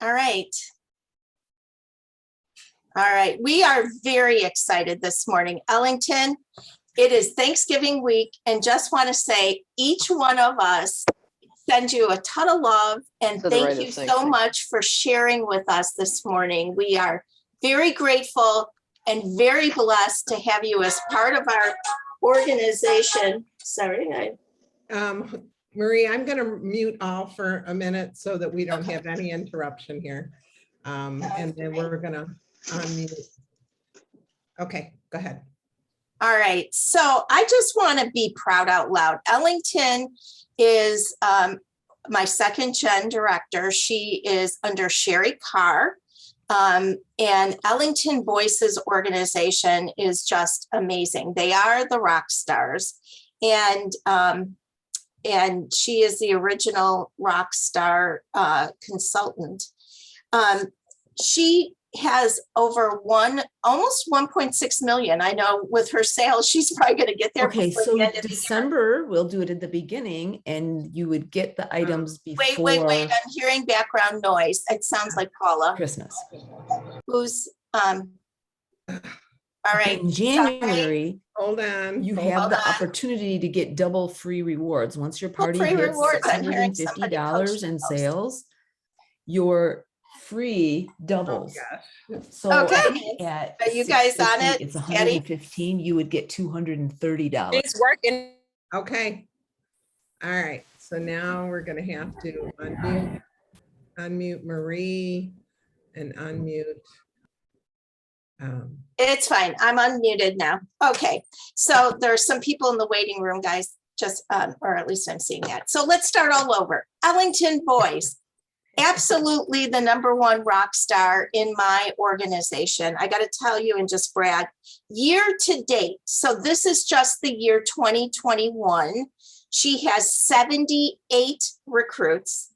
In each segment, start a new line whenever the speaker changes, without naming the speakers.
All right. All right. We are very excited this morning. Ellington, it is Thanksgiving week, and just want to say each one of us send you a ton of love and thank you so much for sharing with us this morning. We are very grateful and very blessed to have you as part of our organization. Sorry.
Marie, I'm going to mute all for a minute so that we don't have any interruption here. And then we're going to unmute. Okay, go ahead.
All right. So I just want to be proud out loud. Ellington is my second gen director. She is under Sherry Carr. And Ellington Boyce's organization is just amazing. They are the rock stars. And she is the original rock star consultant. She has over almost 1.6 million. I know with her sales, she's probably going to get there.
Okay, so December, we'll do it at the beginning and you would get the items before.
Wait, I'm hearing background noise. It sounds like Paula.
Christmas.
Who's, all right.
In January,
hold on.
You have the opportunity to get double free rewards. Once your party hits $650 in sales, your free doubles.
Oh,
so
okay.
Are
you guys on it?
It's 115. You would get $230.
It's working.
Okay. All right. So now we're going to have to unmute Marie and unmute.
It's fine. I'm unmuted now. Okay. So there's some people in the waiting room, guys, just, or at least I'm seeing that. So let's start all over. Ellington Boyce. Absolutely the #1 rock star in my organization. I got to tell you and just brag, year to date. So this is just the year 2021. She has 78 recruits.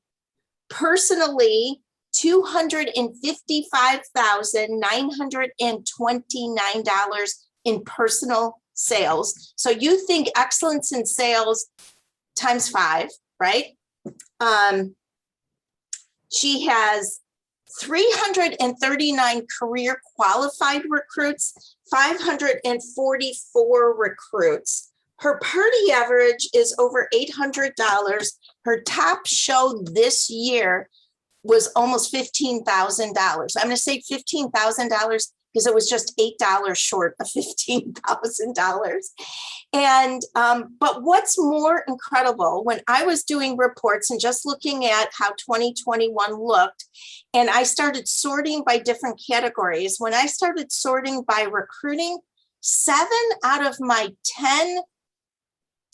Personally, $255,929 in personal sales. So you think excellence in sales times 5, right? She has 339 career qualified recruits, 544 recruits. Her party average is over $800. Her top show this year was almost $15,000. I'm going to say $15,000 because it was just $8 short of $15,000. And, but what's more incredible, when I was doing reports and just looking at how 2021 looked, and I started sorting by different categories, when I started sorting by recruiting, 7 out of my 10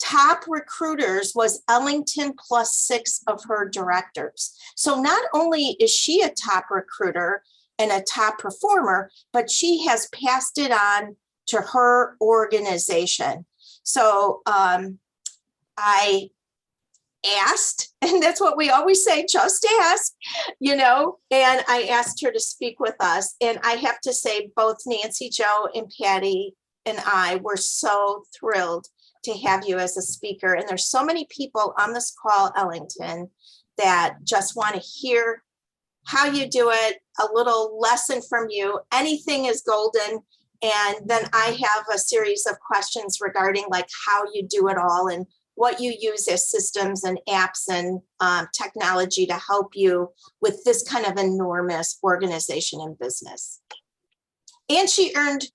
top recruiters was Ellington plus 6 of her directors. So not only is she a top recruiter and a top performer, but she has passed it on to her organization. So I asked, and that's what we always say, just ask, and I asked her to speak with us. And I have to say, both Nancy Jo and Patty and I were so thrilled to have you as a speaker. And there's so many people on this call, Ellington, that just want to hear how you do it, a little lesson from you. Anything is golden. And then I have a series of questions regarding like how you do it all and what you use as systems and apps and technology to help you with this kind of enormous organization and business. And she earned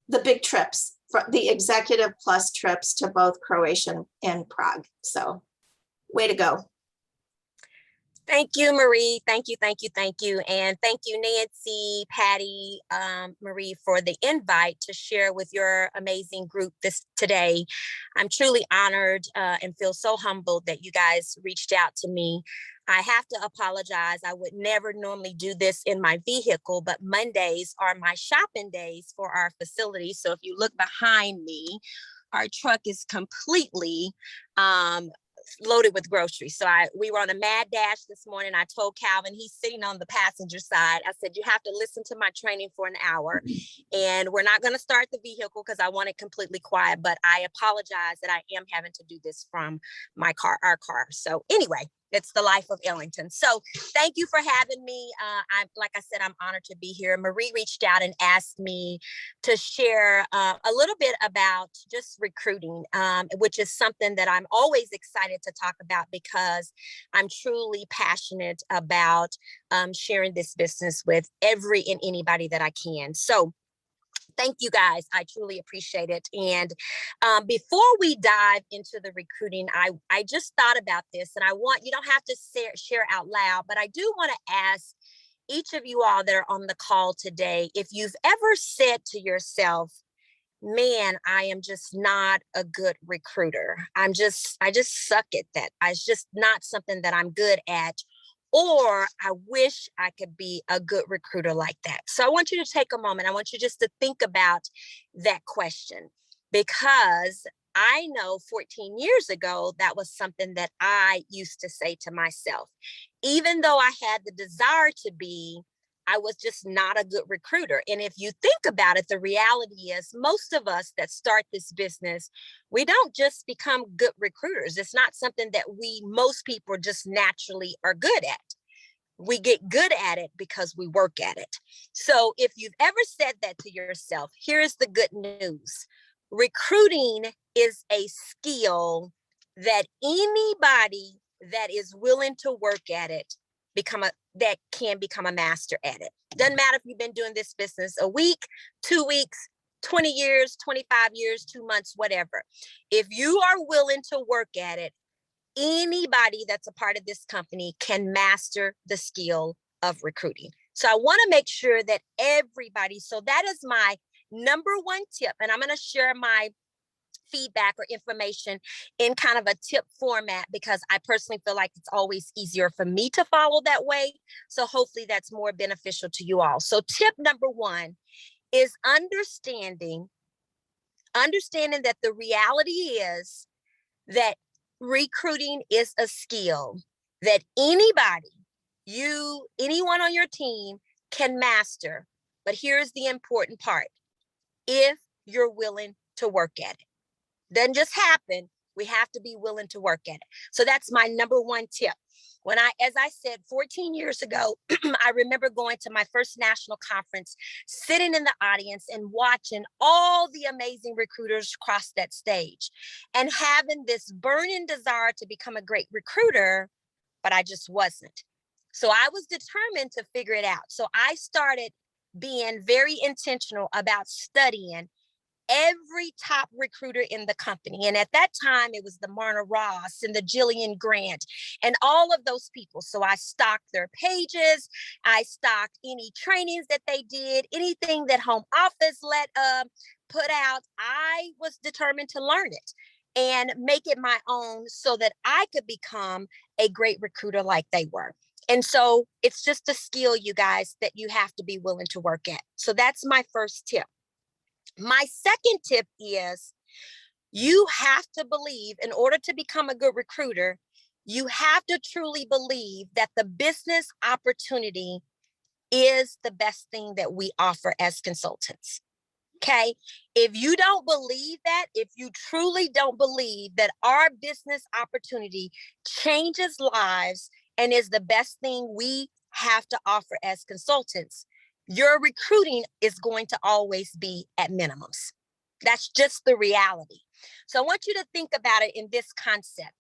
the big trips, the Executive Plus trips to both Croatia and Prague. So way to go.
Thank you, Marie. Thank you. And thank you, Nancy, Patty, Marie, for the invite to share with your amazing group today. I'm truly honored and feel so humbled that you guys reached out to me. I have to apologize. I would never normally do this in my vehicle, but Mondays are my shopping days for our facility. So if you look behind me, our truck is completely loaded with groceries. So we were on a mad dash this morning. I told Calvin, he's sitting on the passenger side. I said, you have to listen to my training for an hour. And we're not going to start the vehicle because I want it completely quiet. But I apologize that I am having to do this from my car, our car. So anyway, It's the life of Ellington. So thank you for having me. Like I said, I'm honored to be here. Marie reached out and asked me to share a little bit about just recruiting, which is something that I'm always excited to talk about because I'm truly passionate about sharing this business with every and anybody that I can. So thank you guys. I truly appreciate it. And before we dive into the recruiting, I just thought about this, and you don't have to share out loud, but I do want to ask each of you all that are on the call today, if you've ever said to yourself, man, I am just not a good recruiter. I just suck at that. It's just not something that I'm good at. Or I wish I could be a good recruiter like that. So I want you to take a moment. I want you just to think about that question, because I know 14 years ago, that was something that I used to say to myself. Even though I had the desire to be, I was just not a good recruiter. And if you think about it, the reality is most of us that start this business, we don't just become good recruiters. It's not something that most people just naturally are good at. We get good at it because we work at it. So if you've ever said that to yourself, here's the good news. Recruiting is a skill that anybody that is willing to work at it that can become a master at it. Doesn't matter if you've been doing this business a week, 2 weeks, 20 years, 25 years, 2 months, whatever. If you are willing to work at it, anybody that's a part of this company can master the skill of recruiting. So I want to make sure that everybody, so that is my number one tip. And I'm going to share my feedback or information in kind of a tip format, because I personally feel like it's always easier for me to follow that way. So hopefully that's more beneficial to you all. So tip number one is understanding that the reality is that recruiting is a skill that anyone on your team can master. But here's the important part. If you're willing to work at it. Doesn't just happen. We have to be willing to work at it. So that's my number one tip. As I said, 14 years ago, I remember going to my first national conference, sitting in the audience and watching all the amazing recruiters cross that stage and having this burning desire to become a great recruiter, but I just wasn't. So I was determined to figure it out. So I started being very intentional about studying every top recruiter in the company. And at that time, it was the Marna Ross and the Jillian Grant and all of those people. So I stalked their pages. I stalked any trainings that they did, anything that home office put out. I was determined to learn it and make it my own so that I could become a great recruiter like they were. And so it's just a skill, you guys, that you have to be willing to work at. So that's my first tip. My second tip is you have to believe, in order to become a good recruiter, you have to truly believe that the business opportunity is the best thing that we offer as consultants. Okay. If you don't believe that, if you truly don't believe that our business opportunity changes lives and is the best thing we have to offer as consultants, your recruiting is going to always be at minimums. That's just the reality. So I want you to think about it in this concept.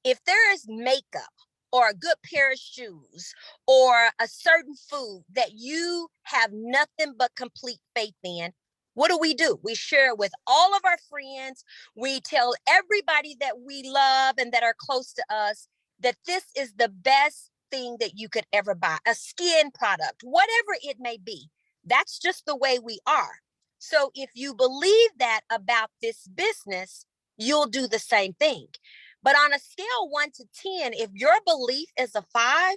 If there is makeup or a good pair of shoes or a certain food that you have nothing but complete faith in, what do? We share it with all of our friends. We tell everybody that we love and that are close to us that this is the best thing that you could ever buy, a skin product, whatever it may be. That's just the way we are. So if you believe that about this business, you'll do the same thing. But on a scale 1 to 10, if your belief is a 5,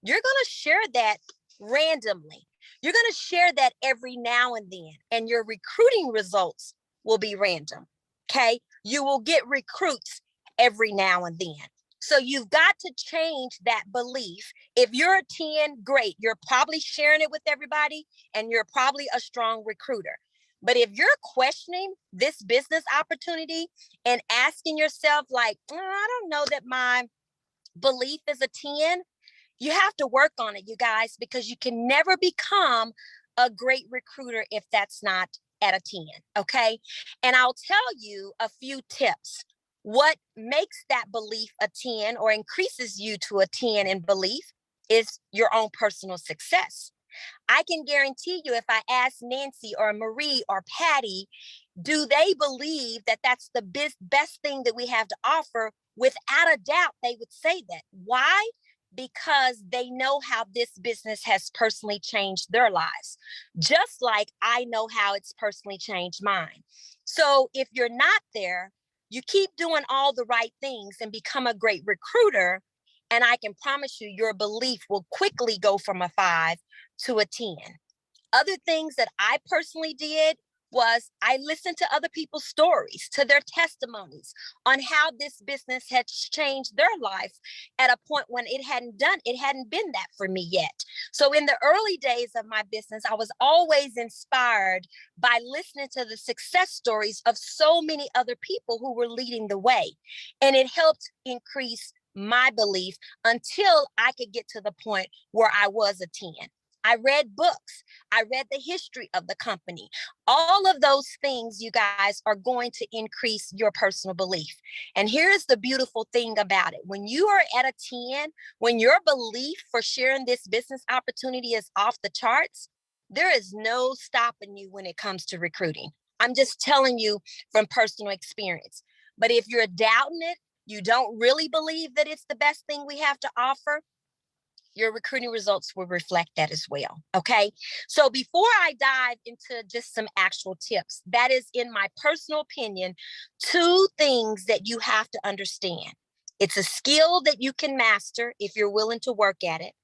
you're going to share that randomly. You're going to share that every now and then, and your recruiting results will be random. Okay. You will get recruits every now and then. So you've got to change that belief. If you're a 10, great. You're probably sharing it with everybody and you're probably a strong recruiter. But if you're questioning this business opportunity and asking yourself like, I don't know that my belief is a 10, you have to work on it, you guys, because you can never become a great recruiter if that's not at a 10, okay? And I'll tell you a few tips. What makes that belief a 10 or increases you to a 10 in belief is your own personal success. I can guarantee you if I ask Nancy or Marie or Patty, do they believe that that's the best thing that we have to offer? Without a doubt, they would say that. Why? Because they know how this business has personally changed their lives, just like I know how it's personally changed mine. So if you're not there, you keep doing all the right things and become a great recruiter. And I can promise you, your belief will quickly go from a 5 to a 10. Other things that I personally did was I listened to other people's stories, to their testimonies on how this business had changed their life at a point when it hadn't been that for me yet. So in the early days of my business, I was always inspired by listening to the success stories of so many other people who were leading the way. And it helped increase my belief until I could get to the point where I was a 10. I read books. I read the history of the company. All of those things, you guys, are going to increase your personal belief. And here's the beautiful thing about it. When you are at a 10, when your belief for sharing this business opportunity is off the charts, there is no stopping you when it comes to recruiting. I'm just telling you from personal experience. But if you're doubting it, you don't really believe that it's the best thing we have to offer, your recruiting results will reflect that as well. Okay. So before I dive into just some actual tips, that is, in my personal opinion, 2 things that you have to understand. It's a skill that you can master if you're willing to work at it.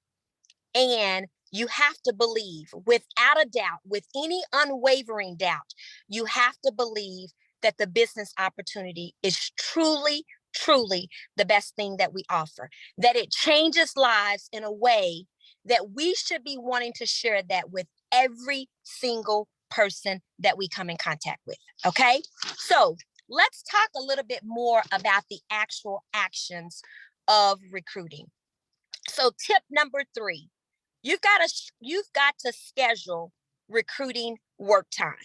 And you have to believe, without a doubt, with any unwavering doubt, you have to believe that the business opportunity is truly the best thing that we offer, that it changes lives in a way that we should be wanting to share that with every single person that we come in contact with. Okay. So let's talk a little bit more about the actual actions of recruiting. So tip number 3, you've got to schedule recruiting work time.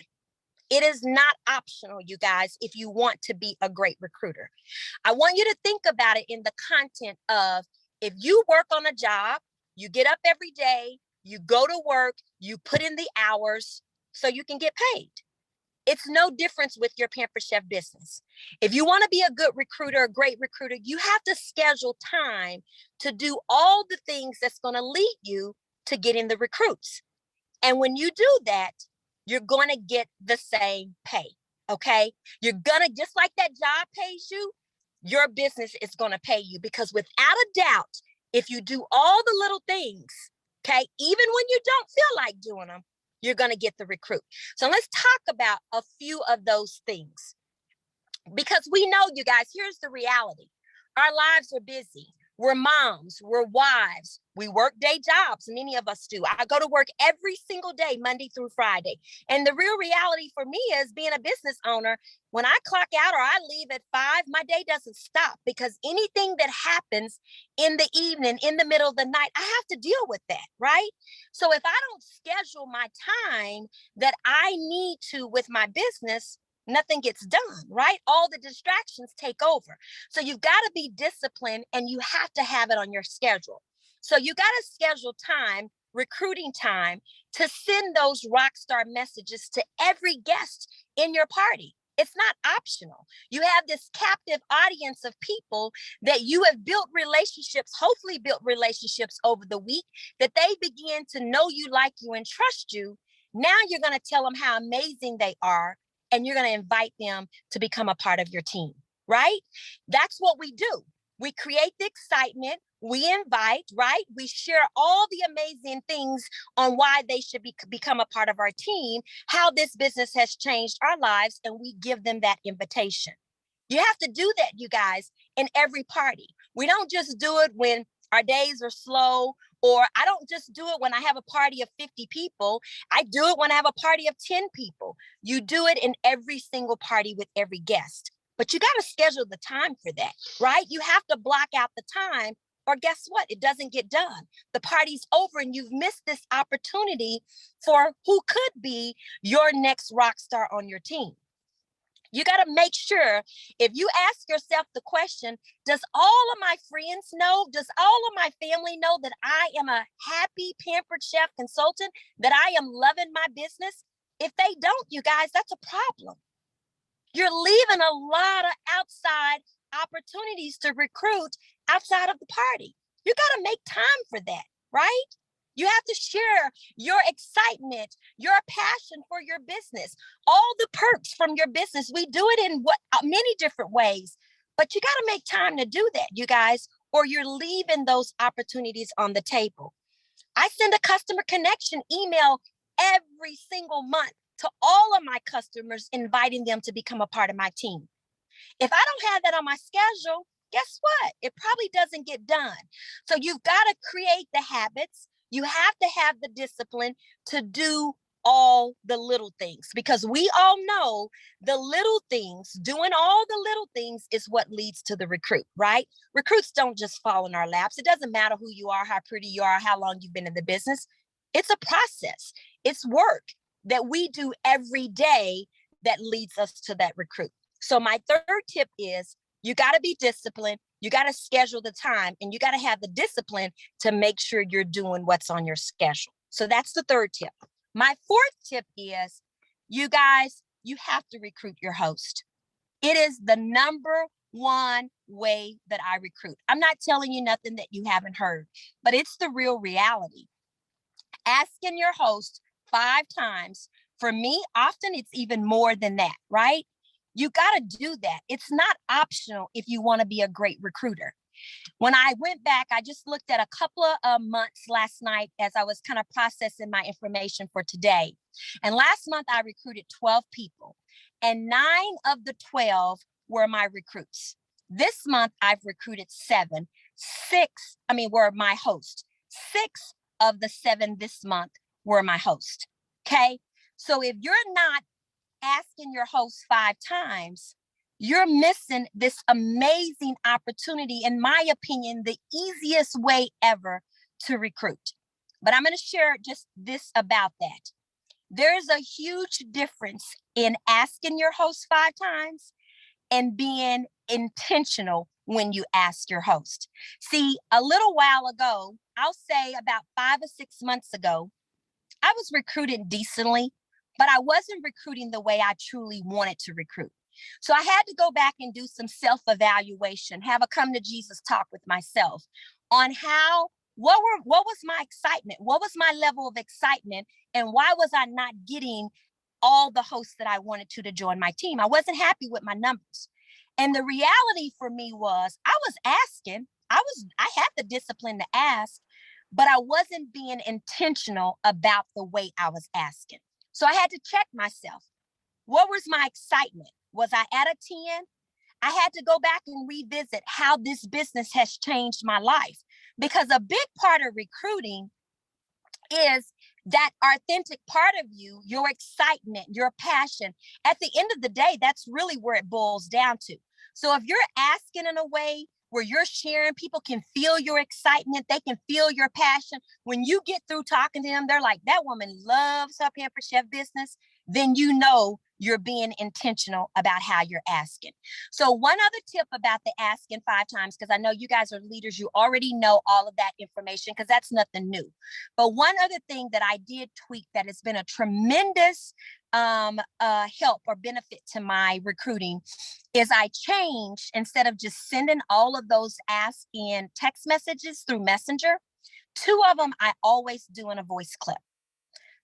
It is not optional, you guys, if you want to be a great recruiter. I want you to think about it in the content of, if you work on a job, you get up every day, you go to work, you put in the hours so you can get paid. It's no difference with your Pampered Chef business. If you want to be a good recruiter, a great recruiter, you have to schedule time to do all the things that's going to lead you to getting the recruits. And when you do that, you're going to get the same pay. Okay. You're going to, just like that job pays you, your business is going to pay you, because without a doubt, if you do all the little things, okay, even when you don't feel like doing them, you're going to get the recruit. So let's talk about a few of those things, because we know, you guys, here's the reality. Our lives are busy. We're moms, we're wives, we work day jobs. Many of us do. I go to work every single day, Monday through Friday. And the real reality for me is, being a business owner, when I clock out or I leave at 5, my day doesn't stop, because anything that happens in the evening, in the middle of the night, I have to deal with that, right? So if I don't schedule my time that I need to with my business, nothing gets done, right? All the distractions take over. So you've got to be disciplined, and you have to have it on your schedule. So you got to schedule time, recruiting time, to send those rock star messages to every guest in your party. It's not optional. You have this captive audience of people that you have built relationships, hopefully built relationships over the week, that they begin to know you, like you, and trust you. Now you're going to tell them how amazing they are, and you're going to invite them to become a part of your team, right? That's what we do. We create the excitement, we invite, right? We share all the amazing things on why they should become a part of our team, how this business has changed our lives, and we give them that invitation. You have to do that, you guys, in every party. We don't just do it when our days are slow, or I don't just do it when I have a party of 50 people. I do it when I have a party of 10 people. You do it in every single party with every guest. But you got to schedule the time for that, right? You have to block out the time or guess what? It doesn't get done. The party's over and you've missed this opportunity for who could be your next rock star on your team. You got to make sure, if you ask yourself the question, does all of my friends know, does all of my family know that I am a happy, pampered chef consultant, that I am loving my business? If they don't, you guys, that's a problem. You're leaving a lot of outside opportunities to recruit outside of the party. You got to make time for that, right? You have to share your excitement, your passion for your business, all the perks from your business. We do it in many different ways, but you got to make time to do that, you guys, or you're leaving those opportunities on the table. I send a customer connection email every single month to all of my customers, inviting them to become a part of my team. If I don't have that on my schedule, guess what? It probably doesn't get done. So you've got to create the habits. You have to have the discipline to do all the little things, because we all know the little things, doing all the little things is what leads to the recruit, right? Recruits don't just fall in our laps. It doesn't matter who you are, how pretty you are, how long you've been in the business. It's a process. It's work that we do every day that leads us to that recruit. So my third tip is, you got to be disciplined. You got to schedule the time, and you got to have the discipline to make sure you're doing what's on your schedule. So that's the third tip. My fourth tip is, you guys, you have to recruit your host. It is the number one way that I recruit. I'm not telling you nothing that you haven't heard, but it's the real reality. Asking your host 5 times, for me, often it's even more than that, right? You got to do that. It's not optional if you want to be a great recruiter. When I went back, I just looked at a couple of months last night as I was kind of processing my information for today. And last month I recruited 12 people, and 9 of the 12 were my recruits. This month I've recruited 7. 6 were my host. 6 of the 7 this month were my host. Okay. So if you're not asking your host 5 times, you're missing this amazing opportunity. In my opinion, the easiest way ever to recruit. But I'm going to share just this about that. There's a huge difference in asking your host 5 times and being intentional when you ask your host. See, a little while ago, I'll say about 5 or 6 months ago, I was recruiting decently, but I wasn't recruiting the way I truly wanted to recruit. So I had to go back and do some self-evaluation, have a come to Jesus talk with myself on what was my excitement? What was my level of excitement? And why was I not getting all the hosts that I wanted to join my team? I wasn't happy with my numbers. And the reality for me was, I was asking, I had the discipline to ask, but I wasn't being intentional about the way I was asking. So I had to check myself. What was my excitement? Was I at a 10? I had to go back and revisit how this business has changed my life, because a big part of recruiting is that authentic part of you, your excitement, your passion. At the end of the day, that's really where it boils down to. So if you're asking in a way where you're sharing, people can feel your excitement, they can feel your passion. When you get through talking to them, they're like, that woman loves her Pampered Chef business. Then you know you're being intentional about how you're asking. So one other tip about the asking 5 times, because I know you guys are leaders, you already know all of that information, because that's nothing new. But one other thing that I did tweak that has been a tremendous help or benefit to my recruiting is I changed, instead of just sending all of those ask in text messages through Messenger, 2 of them I always do in a voice clip.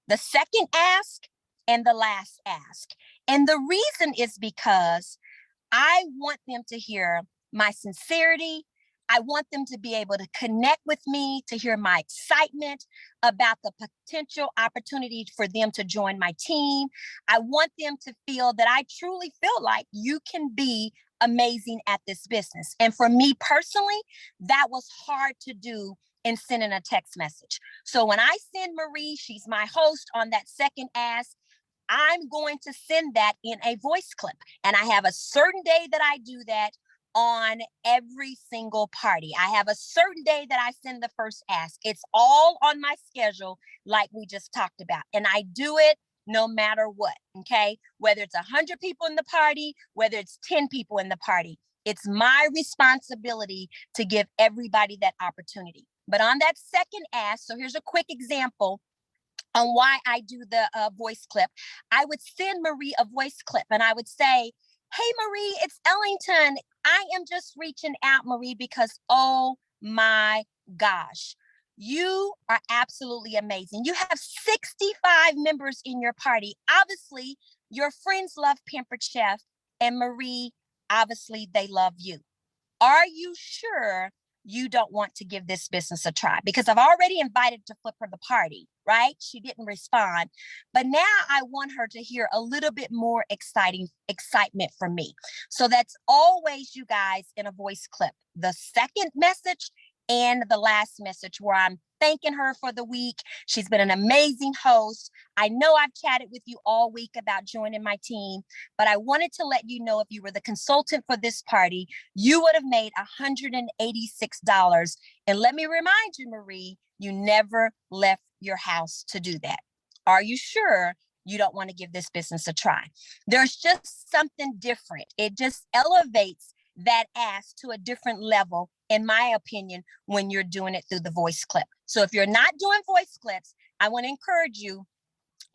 The second ask and the last ask. And the reason is because I want them to hear my sincerity. I want them to be able to connect with me, to hear my excitement about the potential opportunity for them to join my team. I want them to feel that I truly feel like you can be amazing at this business. And for me personally, that was hard to do in sending a text message. So when I send Marie, she's my host, on that second ask, I'm going to send that in a voice clip. And I have a certain day that I do that. on every single party. I have a certain day that I send the first ask. It's all on my schedule, like we just talked about. And I do it no matter what, okay? Whether it's 100 people in the party, whether it's 10 people in the party, it's my responsibility to give everybody that opportunity. But on that second ask, so here's a quick example on why I do the voice clip. I would send Marie a voice clip and I would say, hey, Marie, it's Ellington. I am just reaching out, Marie, because, oh my gosh, you are absolutely amazing. You have 65 members in your party. Obviously, your friends love Pampered Chef, and Marie, obviously, they love you. Are you sure you don't want to give this business a try? Because I've already invited to flip her the party, right? She didn't respond. But now I want her to hear a little bit more excitement from me. So that's always, you guys, in a voice clip, the second message and the last message where I'm thanking her for the week. She's been an amazing host. I know I've chatted with you all week about joining my team, but I wanted to let you know if you were the consultant for this party, you would have made $186. And let me remind you, Marie, you never left your house to do that. Are you sure you don't want to give this business a try? There's just something different. It just elevates that ask to a different level, in my opinion, when you're doing it through the voice clip. So if you're not doing voice clips, I want to encourage you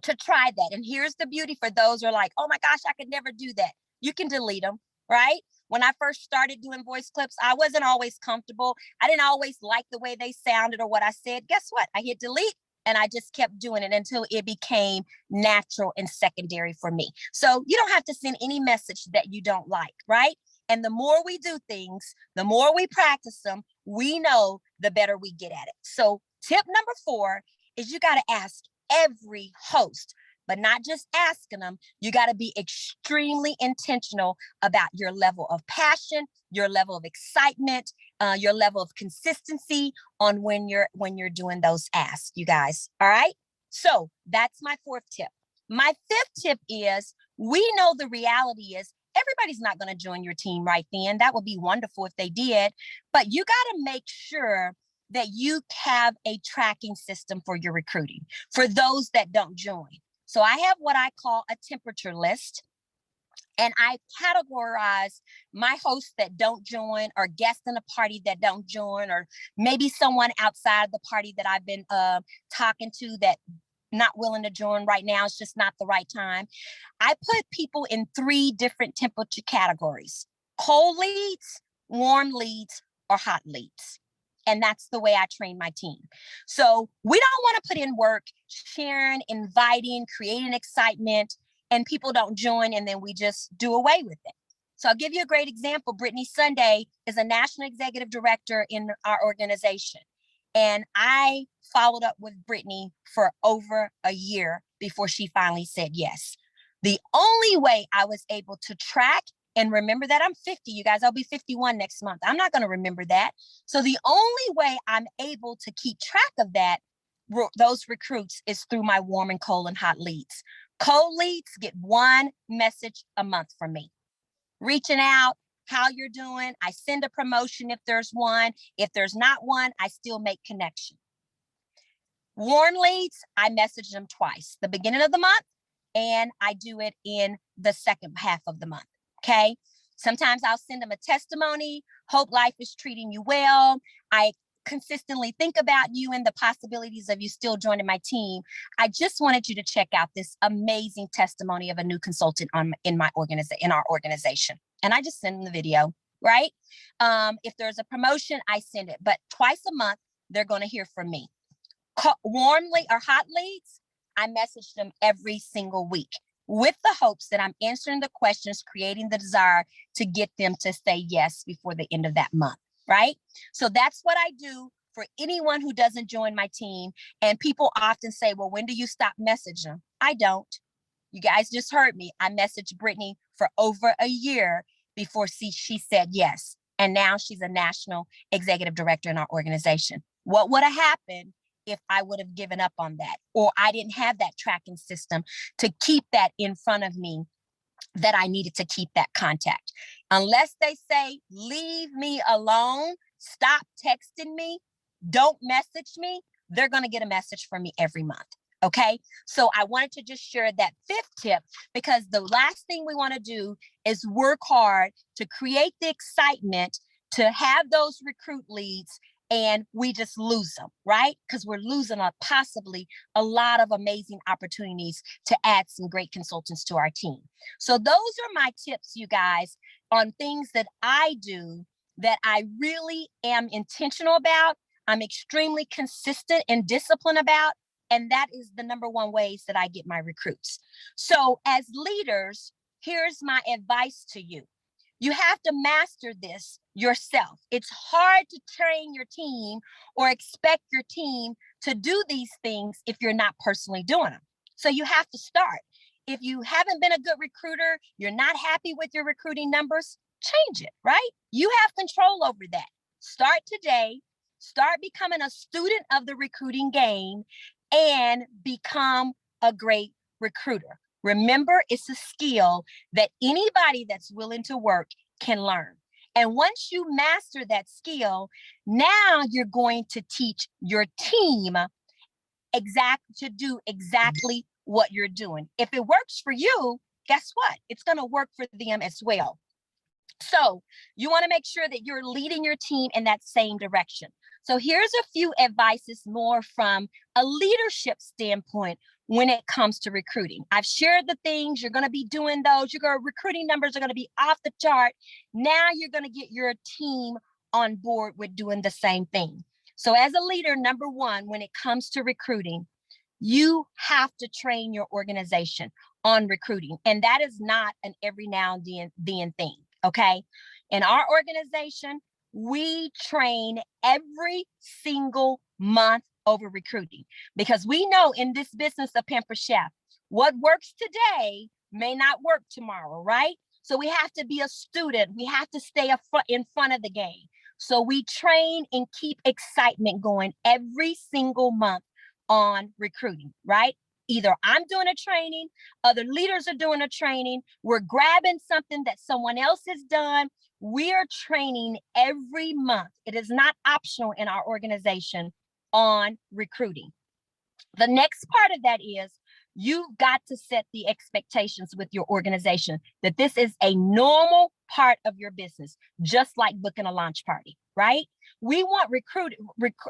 to try that. And here's the beauty for those who are like, oh my gosh, I could never do that. You can delete them, right? When I first started doing voice clips, I wasn't always comfortable. I didn't always like the way they sounded or what I said. Guess what? I hit delete and I just kept doing it until it became natural and secondary for me. So you don't have to send any message that you don't like, right? And the more we do things, the more we practice them, we know the better we get at it. So tip number 4 is you got to ask every host, but not just asking them. You got to be extremely intentional about your level of passion, your level of excitement, your level of consistency on when you're doing those asks, you guys. All right. So that's my 4th tip. My 5th tip is, we know the reality is everybody's not going to join your team right then. That would be wonderful if they did, but you got to make sure that you have a tracking system for your recruiting for those that don't join. So I have what I call a temperature list, and I categorize my hosts that don't join, or guests in a party that don't join, or maybe someone outside the party that I've been talking to that not willing to join right now. It's just not the right time. I put people in 3 different temperature categories: cold leads, warm leads, or hot leads. And that's the way I train my team. So we don't want to put in work, sharing, inviting, creating excitement, and people don't join, and then we just do away with it. So I'll give you a great example. Brittany Sunday is a national executive director in our organization. And I followed up with Brittany for over a year before she finally said yes. The only way I was able to track and remember that, I'm 50, you guys, I'll be 51 next month. I'm not going to remember that. So the only way I'm able to keep track of that, those recruits, is through my warm and cold and hot leads. Cold leads get 1 message a month from me. Reaching out, how you're doing. I send a promotion if there's one. If there's not one, I still make connection. Warm leads, I message them twice, the beginning of the month, and I do it in the second half of the month. Okay. Sometimes I'll send them a testimony. Hope life is treating you well. I consistently think about you and the possibilities of you still joining my team. I just wanted you to check out this amazing testimony of a new consultant in our organization. And I just send them the video, right? If there's a promotion, I send it, but twice a month, they're going to hear from me. Warmly or hot leads, I message them every single week, with the hopes that I'm answering the questions, creating the desire to get them to say yes before the end of that month, right? So that's what I do for anyone who doesn't join my team. And people often say, well, when do you stop messaging? I don't. You guys just heard me. I messaged Brittany for over a year before she said yes. And now she's a national executive director in our organization. What would have happened if I would have given up on that, or I didn't have that tracking system to keep that in front of me that I needed to keep that contact. Unless they say, leave me alone, stop texting me, don't message me, they're going to get a message from me every month. Okay. So I wanted to just share that fifth tip, because the last thing we want to do is work hard to create the excitement to have those recruit leads, and we just lose them, right? Because we're losing possibly a lot of amazing opportunities to add some great consultants to our team. So those are my tips, you guys, on things that I do that I really am intentional about. I'm extremely consistent and disciplined about, and that is the number one ways that I get my recruits. So as leaders, here's my advice to you. You have to master this yourself. It's hard to train your team or expect your team to do these things if you're not personally doing them. So you have to start. If you haven't been a good recruiter, you're not happy with your recruiting numbers, change it, right? You have control over that. Start today, start becoming a student of the recruiting game, and become a great recruiter. Remember, it's a skill that anybody that's willing to work can learn. And once you master that skill, now you're going to teach your team to do exactly what you're doing. If it works for you, guess what? It's going to work for them as well. So you want to make sure that you're leading your team in that same direction. So here's a few advices more from a leadership standpoint when it comes to recruiting. I've shared the things, you're going to be doing those. Recruiting numbers are going to be off the chart. Now you're going to get your team on board with doing the same thing. So as a leader, number one, when it comes to recruiting, you have to train your organization on recruiting. And that is not an every now and then thing, okay? In our organization, we train every single month over recruiting, because we know in this business of Pamper Chef, what works today may not work tomorrow, right? So we have to be a student. We have to stay in front of the game. So we train and keep excitement going every single month on recruiting, right? Either I'm doing a training, other leaders are doing a training, we're grabbing something that someone else has done. We are training every month. It is not optional in our organization on recruiting. The next part of that is you've got to set the expectations with your organization that this is a normal part of your business, just like booking a launch party, right? We want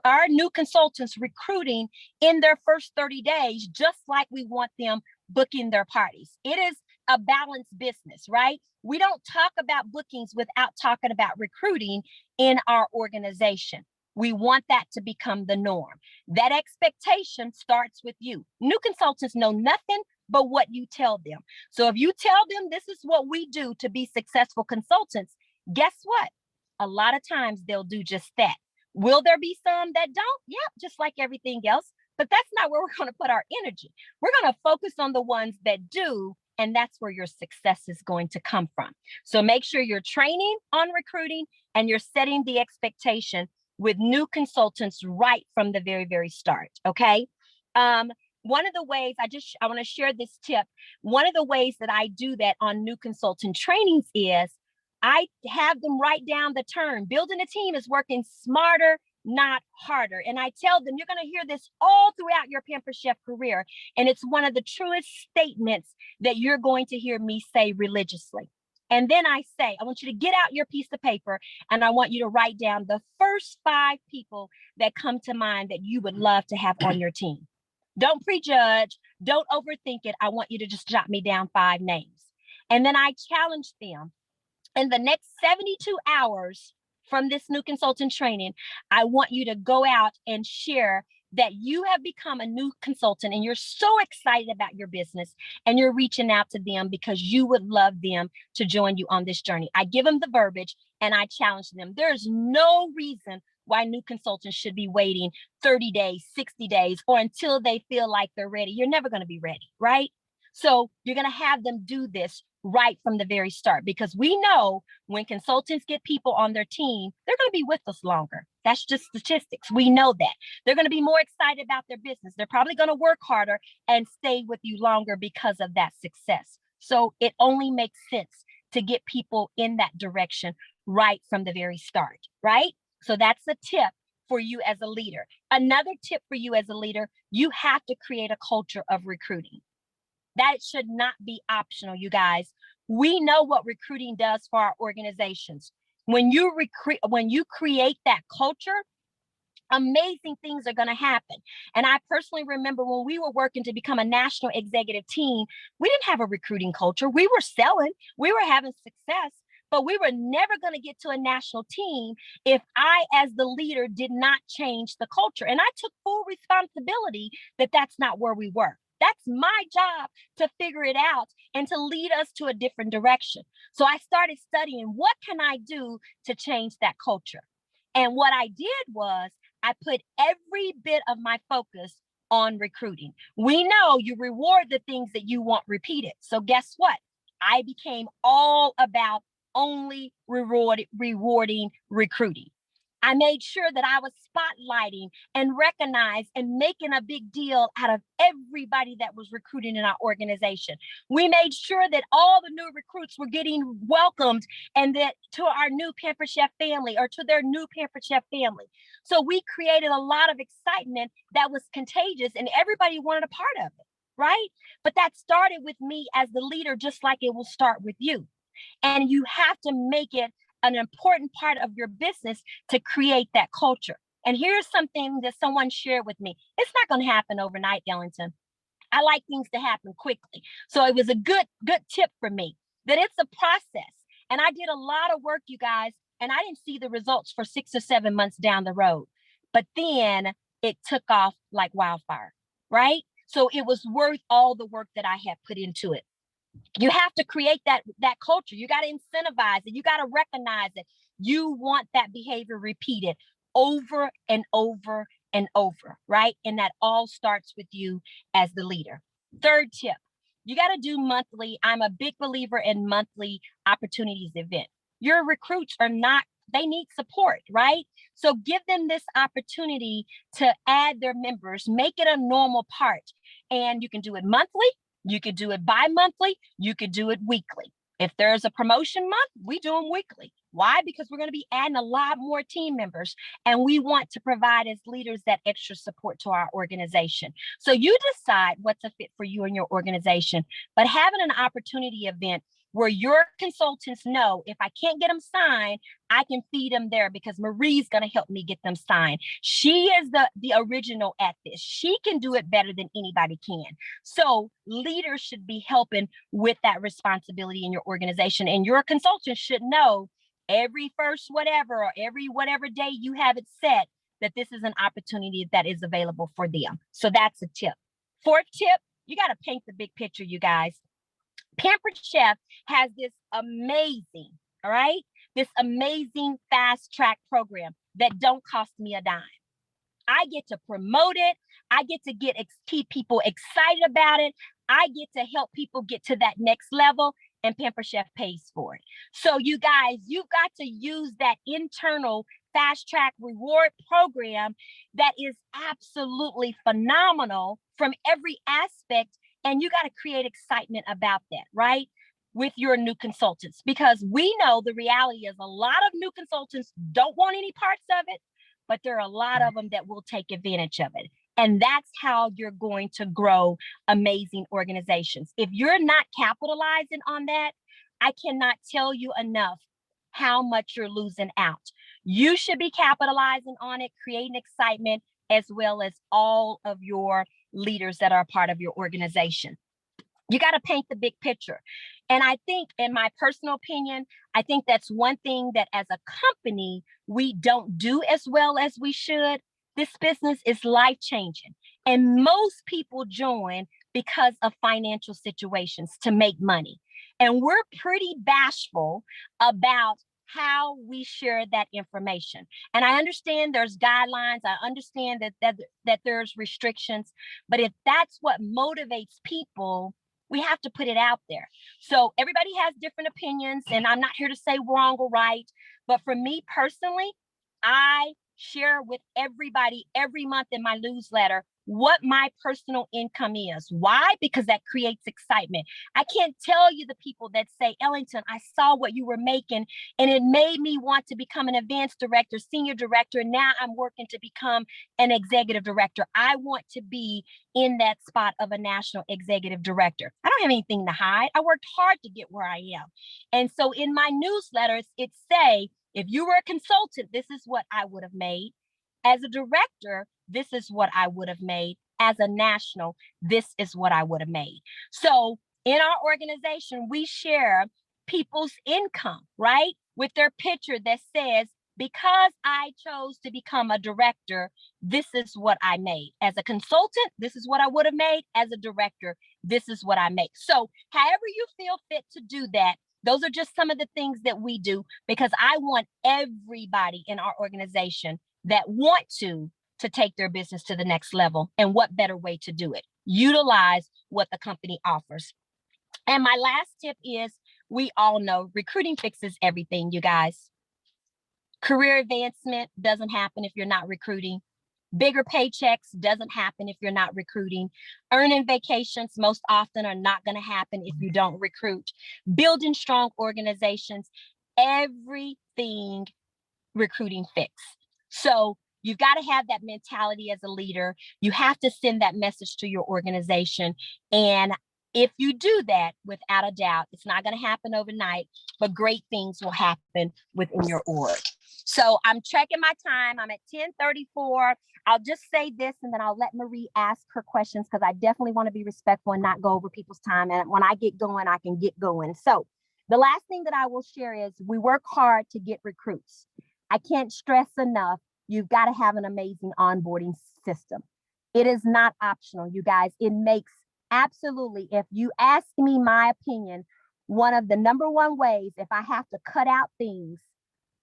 our new consultants recruiting in their first 30 days, just like we want them booking their parties. It is a balanced business, right? We don't talk about bookings without talking about recruiting in our organization. We want that to become the norm. That expectation starts with you. New consultants know nothing but what you tell them. So if you tell them this is what we do to be successful consultants, guess what? A lot of times they'll do just that. Will there be some that don't? Yeah, just like everything else. But that's not where we're going to put our energy. We're going to focus on the ones that do, and that's where your success is going to come from. So make sure you're training on recruiting and you're setting the expectation with new consultants right from the very, very start, okay? One of the ways I want to share this tip. One of the ways that I do that on new consultant trainings is I have them write down the term. Building a team is working smarter, not harder. And I tell them, you're going to hear this all throughout your Pamper Chef career. And it's one of the truest statements that you're going to hear me say religiously. And then I say, I want you to get out your piece of paper and I want you to write down the first 5 people that come to mind that you would love to have on your team. Don't prejudge, don't overthink it. I want you to just jot me down 5 names. And then I challenge them. In the next 72 hours from this new consultant training, I want you to go out and share that you have become a new consultant and you're so excited about your business and you're reaching out to them because you would love them to join you on this journey. I give them the verbiage and I challenge them. There's no reason why new consultants should be waiting 30 days, 60 days, or until they feel like they're ready. You're never going to be ready, right? So you're going to have them do this right from the very start, because we know when consultants get people on their team, they're going to be with us longer. That's just statistics. We know that. They're going to be more excited about their business. They're probably going to work harder and stay with you longer because of that success. So it only makes sense to get people in that direction right from the very start, right? So that's a tip for you as a leader. Another tip for you as a leader, you have to create a culture of recruiting. That should not be optional, you guys. We know what recruiting does for our organizations. When you create that culture, amazing things are going to happen. And I personally remember when we were working to become a national executive team, we didn't have a recruiting culture. We were selling, we were having success, but we were never going to get to a national team if I, as the leader, did not change the culture. And I took full responsibility that that's not where we were. That's my job to figure it out and to lead us to a different direction. So I started studying, what can I do to change that culture? And what I did was I put every bit of my focus on recruiting. We know you reward the things that you want repeated. So guess what? I became all about only rewarding recruiting. I made sure that I was spotlighting and recognized and making a big deal out of everybody that was recruiting in our organization. We made sure that all the new recruits were getting welcomed and that to our new Pampered Chef family or to their new Pampered Chef family. So we created a lot of excitement that was contagious and everybody wanted a part of it, right? But that started with me as the leader, just like it will start with you. And you have to make it an important part of your business to create that culture. And here's something that someone shared with me. It's not going to happen overnight, Ellington. I like things to happen quickly. So it was a good tip for me that it's a process. And I did a lot of work, you guys, and I didn't see the results for 6 or 7 months down the road. But then it took off like wildfire, right? So it was worth all the work that I had put into it. You have to create that culture. You got to incentivize it. You got to recognize it. You want that behavior repeated over and over and over, right? And that all starts with you as the leader. Third tip, you got to do monthly. I'm a big believer in monthly opportunities event. Your recruits they need support, right? So give them this opportunity to add their members, make it a normal part. And you can do it monthly. You could do it bi-monthly. You could do it weekly. If there's a promotion month, we do them weekly. Why? Because we're going to be adding a lot more team members and we want to provide as leaders that extra support to our organization. So you decide what's a fit for you and your organization, but having an opportunity event where your consultants know if I can't get them signed, I can feed them there because Marie's going to help me get them signed. She is the original at this. She can do it better than anybody can. So leaders should be helping with that responsibility in your organization, and your consultants should know every first whatever or every whatever day you have it set that this is an opportunity that is available for them. So that's a tip. Fourth tip, you got to paint the big picture, you guys. Pampered Chef has this amazing, all right, this amazing fast track program that don't cost me a dime. I get to promote it. I get to keep people excited about it. I get to help people get to that next level, and Pampered Chef pays for it. So you guys, you've got to use that internal fast track reward program that is absolutely phenomenal from every aspect. And you got to create excitement about that, right? With your new consultants, because we know the reality is a lot of new consultants don't want any parts of it, but there are a lot of them that will take advantage of it. And that's how you're going to grow amazing organizations. If you're not capitalizing on that, I cannot tell you enough how much you're losing out. You should be capitalizing on it, creating excitement, as well as all of your leaders that are a part of your organization. You got to paint the big picture. And I think, in my personal opinion, I think that's one thing that as a company, we don't do as well as we should. This business is life-changing. And most people join because of financial situations to make money. And we're pretty bashful about how we share that information. And I understand there's guidelines. I understand that there's restrictions. But if that's what motivates people, we have to put it out there. So everybody has different opinions, and I'm not here to say wrong or right. But for me personally, I share with everybody every month in my newsletter what my personal income is. Why? Because that creates excitement. I can't tell you the people that say, Ellington, I saw what you were making and it made me want to become an advanced director, senior director. And now I'm working to become an executive director. I want to be in that spot of a national executive director. I don't have anything to hide. I worked hard to get where I am. And so in my newsletters, it say, if you were a consultant, this is what I would have made. As a director, this is what I would have made. As a national, this is what I would have made. So in our organization, we share people's income, right? With their picture that says, because I chose to become a director, this is what I made. As a consultant, this is what I would have made. As a director, this is what I make. So however you feel fit to do that, those are just some of the things that we do, because I want everybody in our organization that want to take their business to the next level. And what better way to do it? Utilize what the company offers. And my last tip is, we all know recruiting fixes everything, you guys. Career advancement doesn't happen if you're not recruiting. Bigger paychecks doesn't happen if you're not recruiting. Earning vacations most often are not going to happen if you don't recruit. Building strong organizations, everything recruiting fix. So you've got to have that mentality as a leader. You have to send that message to your organization. And if you do that, without a doubt, it's not going to happen overnight, but great things will happen within your org. So I'm checking my time. I'm at 10:34. I'll just say this, and then I'll let Marie ask her questions, because I definitely want to be respectful and not go over people's time. And when I get going, I can get going. So the last thing that I will share is, we work hard to get recruits. I can't stress enough, you've got to have an amazing onboarding system. It is not optional, you guys. It makes absolutely, if you ask me my opinion, one of the number one ways, if I have to cut out things,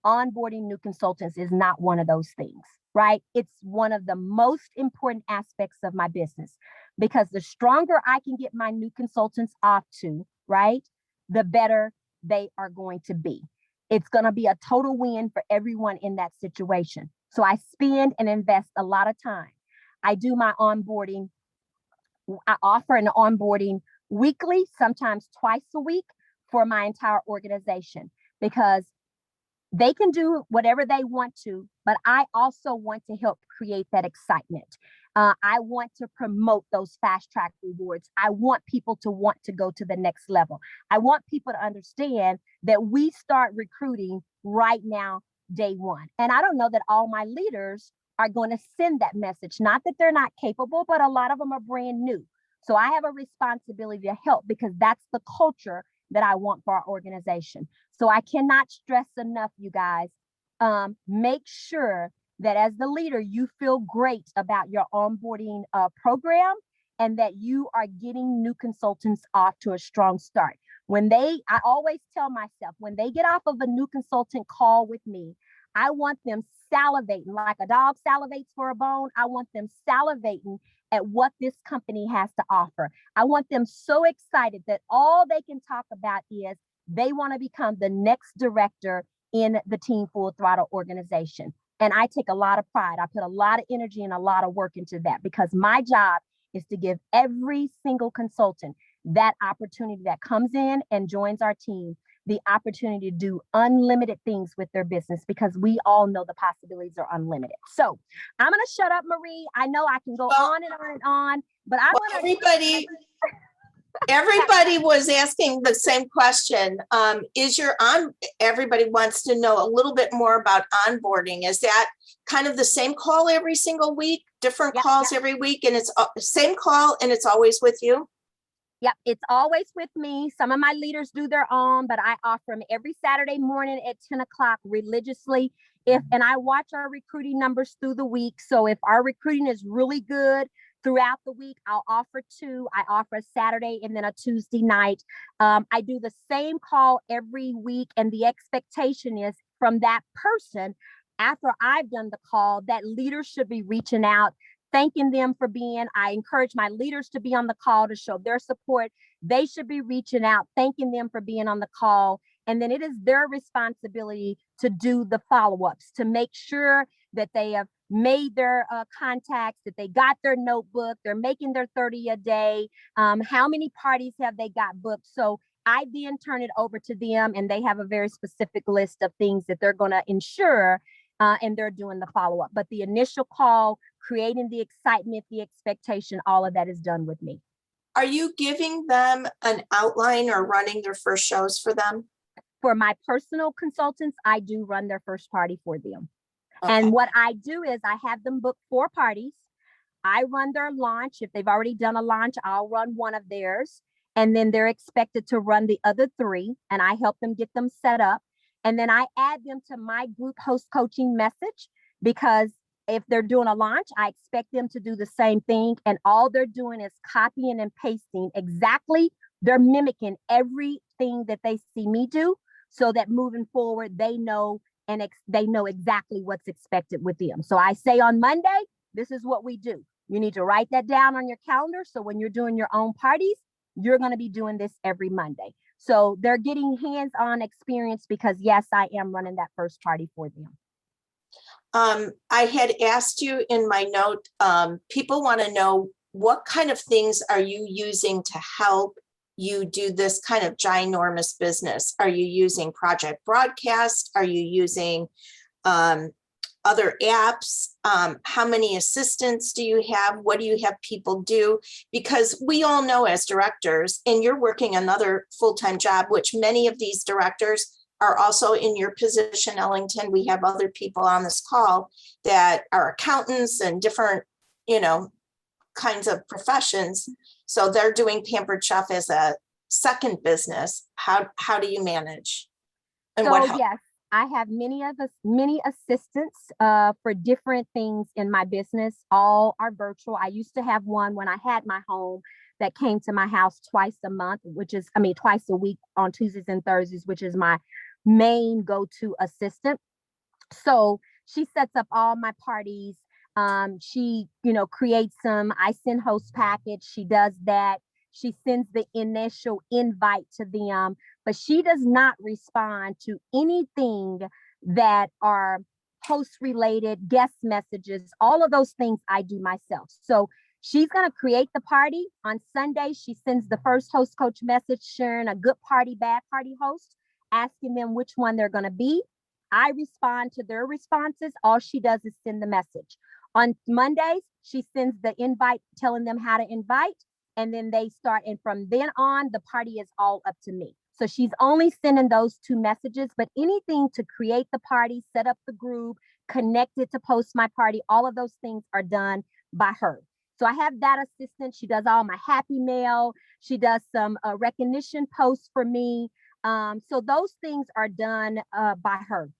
onboarding new consultants is not one of those things, right? It's one of the most important aspects of my business, because the stronger I can get my new consultants off to, right, the better they are going to be. It's going to be a total win for everyone in that situation. So I spend and invest a lot of time. I do my onboarding. I offer an onboarding weekly, sometimes twice a week, for my entire organization, because they can do whatever they want to, but I also want to help create that excitement. I want to promote those fast track rewards. I want people to want to go to the next level. I want people to understand that we start recruiting right now, day one. And I don't know that all my leaders are going to send that message. Not that they're not capable, but a lot of them are brand new. So I have a responsibility to help, because that's the culture that I want for our organization. So I cannot stress enough, you guys, make sure that as the leader, you feel great about your onboarding program, and that you are getting new consultants off to a strong start. I always tell myself, when they get off of a new consultant call with me, I want them salivating like a dog salivates for a bone. I want them salivating at what this company has to offer. I want them so excited that all they can talk about is they want to become the next director in the Team Full Throttle organization. And I take a lot of pride. I put a lot of energy and a lot of work into that, because my job is to give every single consultant that opportunity that comes in and joins our team, the opportunity to do unlimited things with their business, because we all know the possibilities are unlimited. So I'm going to shut up, Marie. I know I can go on and on and on, but I want
to. Everybody was asking the same question. Everybody wants to know a little bit more about onboarding. Is that kind of the same call every single week, different calls every week, and it's same call and it's always with you?
Yep, it's always with me. Some of my leaders do their own, but I offer them every Saturday morning at 10 o'clock religiously. And I watch our recruiting numbers through the week. So if our recruiting is really good throughout the week, I'll offer two. I offer a Saturday and then a Tuesday night. I do the same call every week. And the expectation is from that person, after I've done the call, that leader should be reaching out, thanking them for I encourage my leaders to be on the call to show their support. They should be reaching out, thanking them for being on the call. And then it is their responsibility to do the follow-ups, to make sure that they have made their contacts, that they got their notebook, they're making their 30 a day, how many parties have they got booked. So I then turn it over to them, and they have a very specific list of things that they're going to ensure, and they're doing the follow-up. But the initial call, creating the excitement, the expectation, all of that is done with me.
Are you giving them an outline or running their first shows for them?
For my personal consultants, I do run their first party for them.
Okay.
And what I do is I have them book 4 parties. I run their launch. If they've already done a launch, I'll run one of theirs. And then they're expected to run the other 3. And I help them get them set up. And then I add them to my group host coaching message, because if they're doing a launch, I expect them to do the same thing. And all they're doing is copying and pasting exactly. They're mimicking everything that they see me do, so that moving forward, they know, and they know exactly what's expected with them. So I say on Monday, this is what we do. You need to write that down on your calendar. So when you're doing your own parties, you're going to be doing this every Monday. So they're getting hands-on experience, because yes, I am running that first party for them.
I had asked you in my note, people want to know, what kind of things are you using to help you do this kind of ginormous business? Are you using Project Broadcast? Are you using other apps? How many assistants do you have? What do you have people do? Because we all know as directors, and you're working another full-time job, which many of these directors are also in your position, Ellington. We have other people on this call that are accountants and different, kinds of professions. So they're doing Pampered Chef as a second business. How do you manage? And
So
what help?
yes, I have many assistants for different things in my business. All are virtual. I used to have one when I had my home that came to my house twice a month, twice a week on Tuesdays and Thursdays, which is my main go-to assistant. So she sets up all my parties. She, creates them. I send host package. She does that. She sends the initial invite to them, but she does not respond to anything that are host related, guest messages, all of those things I do myself. So she's going to create the party. On Sunday, she sends the first host coach message sharing a good party, bad party host, asking them which one they're going to be. I respond to their responses. All she does is send the message. On Mondays, she sends the invite telling them how to invite, and then they start. And from then on, the party is all up to me. So she's only sending those 2 messages, but anything to create the party, set up the group, connect it to post my party, all of those things are done by her. So I have that assistant. She does all my happy mail. She does some recognition posts for me. So those things are done by her.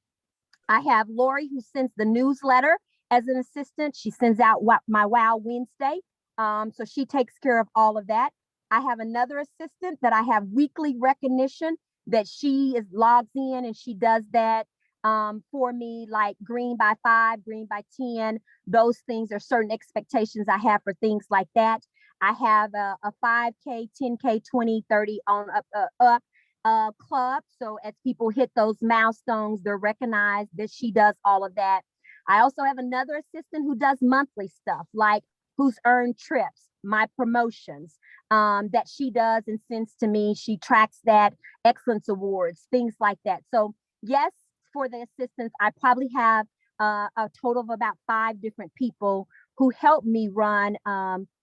I have Lori, who sends the newsletter as an assistant. She sends out my Wow Wednesday. So she takes care of all of that. I have another assistant that I have weekly recognition that she logs in, and she does that for me, like green by 5, green by 10. Those things are certain expectations I have for things like that. I have a 5K, 10K, 20, 30 on up club. So as people hit those milestones, they're recognized that she does all of that. I also have another assistant who does monthly stuff, like who's earned trips, my promotions, that she does and sends to me. She tracks that, excellence awards, things like that. So yes, for the assistants, I probably have a total of about 5 different people who help me run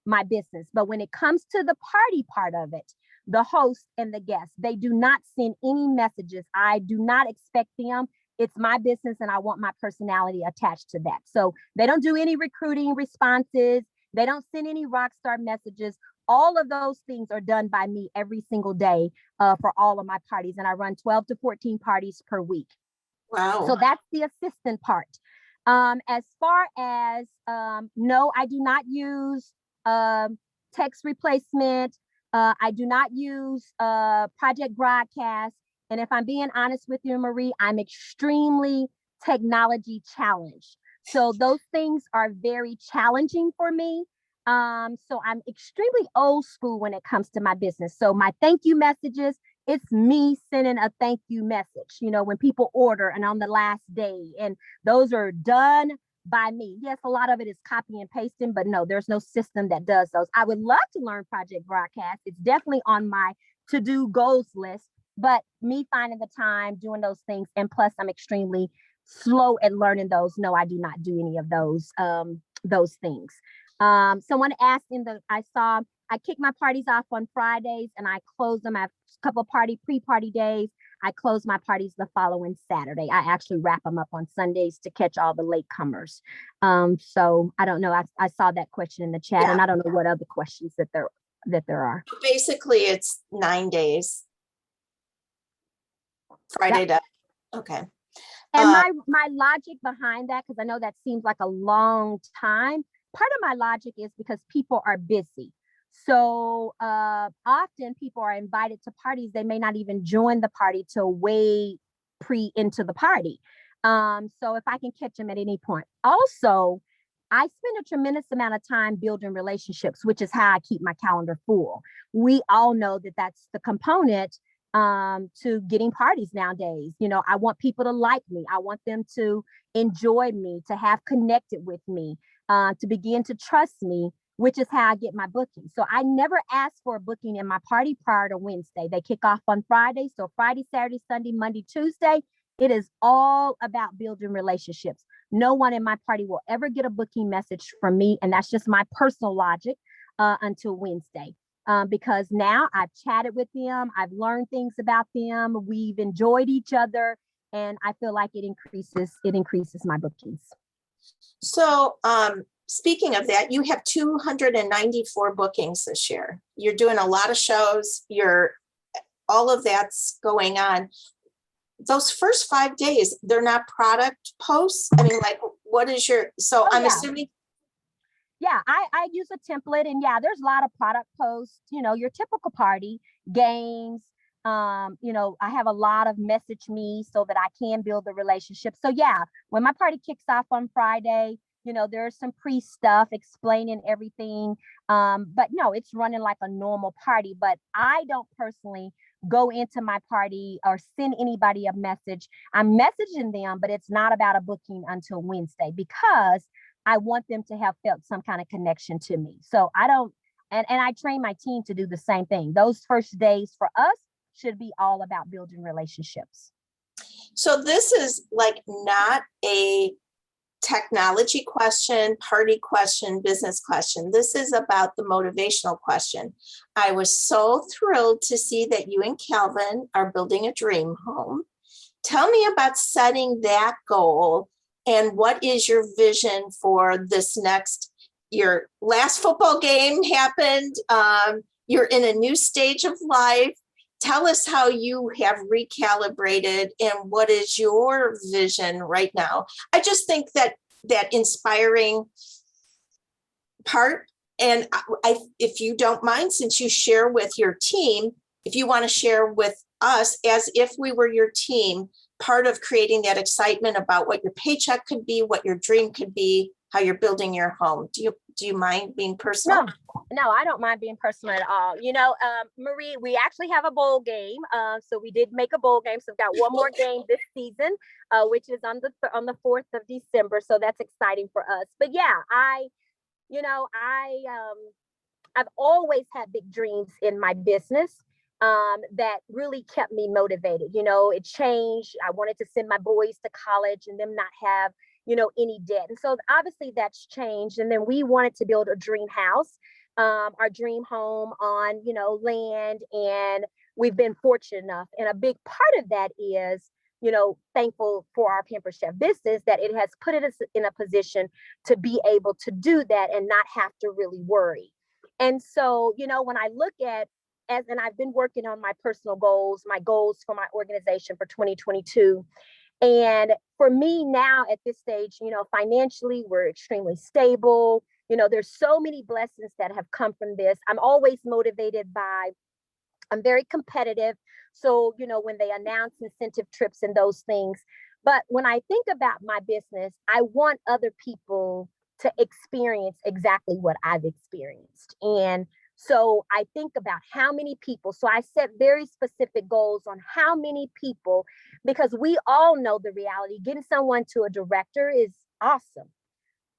my business. But when it comes to the party part of it, the host and the guests, they do not send any messages. I do not expect them. It's my business, and I want my personality attached to that. So they don't do any recruiting responses. They don't send any rock star messages. All of those things are done by me every single day for all of my parties. And I run 12 to 14 parties per week.
Wow.
So that's the assistant part. As far as, no, I do not use text replacement. I do not use Project Broadcast. And if I'm being honest with you, Marie, I'm extremely technology challenged. So those things are very challenging for me. So I'm extremely old school when it comes to my business. So my thank you messages, it's me sending a thank you message, when people order and on the last day, and those are done
by me. Yes, a lot of it is copy and pasting, but no, there's no system that does those. I would love to learn project broadcast. It's definitely on my to-do goals list, but me finding the time doing those things, and plus I'm extremely slow at learning those. No, I do not do any of those things. Someone asked I kick my parties off on Fridays and I close them at a couple of pre-party days. I close my parties the following Saturday. I actually wrap them up on Sundays to catch all the latecomers. So I don't know. I saw that question in the chat,
Yeah.
and I don't know what other questions that there are.
Basically, it's 9 days. Friday to, okay.
And my logic behind that, because I know that seems like a long time. Part of my logic is because people are busy. So often people are invited to parties. They may not even join the party till way into the party. So if I can catch them at any point. Also, I spend a tremendous amount of time building relationships, which is how I keep my calendar full. We all know that that's the component to getting parties nowadays. You know, I want people to like me. I want them to enjoy me, to have connected with me, to begin to trust me, which is how I get my booking. So I never ask for a booking in my party prior to Wednesday. They kick off on Friday. So Friday, Saturday, Sunday, Monday, Tuesday, it is all about building relationships. No one in my party will ever get a booking message from me. And that's just my personal logic until Wednesday. Because now I've chatted with them. I've learned things about them. We've enjoyed each other. And I feel like it increases my bookings.
So speaking of that, you have 294 bookings this year. You're doing a lot of shows. All of that's going on. Those first 5 days, they're not product posts. I mean, like, what is I'm assuming.
Yeah, I use a template, and yeah, there's a lot of product posts, your typical party, games. I have a lot of message me so that I can build the relationship. So yeah, when my party kicks off on Friday, there's some pre-stuff explaining everything. But no, it's running like a normal party, but I don't personally go into my party or send anybody a message. I'm messaging them, but it's not about a booking until Wednesday, because I want them to have felt some kind of connection to me. So I don't, and I train my team to do the same thing. Those first days for us should be all about building relationships.
So this is like not a technology question, party question, business question. This is about the motivational question. I was so thrilled to see that you and Calvin are building a dream home. Tell me about setting that goal, and what is your vision for this your last football game happened. You're in a new stage of life. Tell us how you have recalibrated and what is your vision right now. I just think that inspiring part, and if you don't mind, since you share with your team, if you want to share with us as if we were your team, part of creating that excitement about what your paycheck could be, what your dream could be, how you're building your home. Do you mind being personal?
No, I don't mind being personal at all. Marie, we actually have a bowl game. So we did make a bowl game. So we've got one more game this season, which is on the 4th of December. So that's exciting for us. But yeah, I've always had big dreams in my business. That really kept me motivated. It changed. I wanted to send my boys to college and them not have, any debt. And so obviously that's changed. And then we wanted to build a dream house, our dream home on, land. And we've been fortunate enough. And a big part of that is, thankful for our Pampered Chef business, that it has put us in a position to be able to do that and not have to really worry. And so, when I look at, and I've been working on my personal goals, my goals for my organization for 2022. And for me now at this stage, financially, we're extremely stable. There's so many blessings that have come from this. I'm always motivated I'm very competitive. So, when they announce incentive trips and those things. But when I think about my business, I want other people to experience exactly what I've experienced. And so I think about how many people. So I set very specific goals on how many people, because we all know the reality. Getting someone to a director is awesome.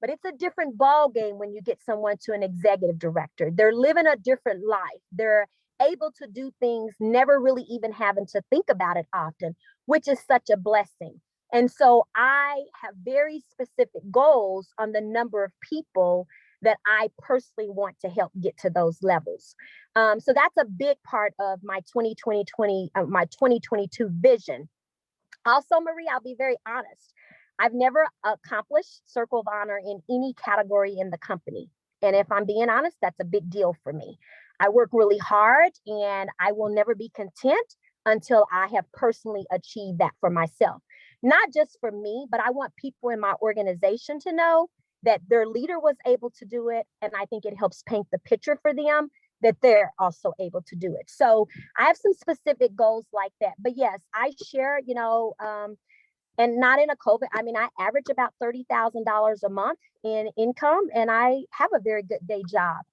but it's a different ball game when you get someone to an executive director. They're living a different life. They're able to do things, never really even having to think about it often, which is such a blessing. And so I have very specific goals on the number of people that I personally want to help get to those levels. So that's a big part of my 2022 vision. Also, Marie, I'll be very honest. I've never accomplished Circle of Honor in any category in the company. And if I'm being honest, that's a big deal for me. I work really hard and I will never be content until I have personally achieved that for myself. Not just for me, but I want people in my organization to know that their leader was able to do it. And I think it helps paint the picture for them that they're also able to do it. So I have some specific goals like that. But yes, I share, and not in a COVID, I mean, I average about $30,000 a month in income, and I have a very good day job.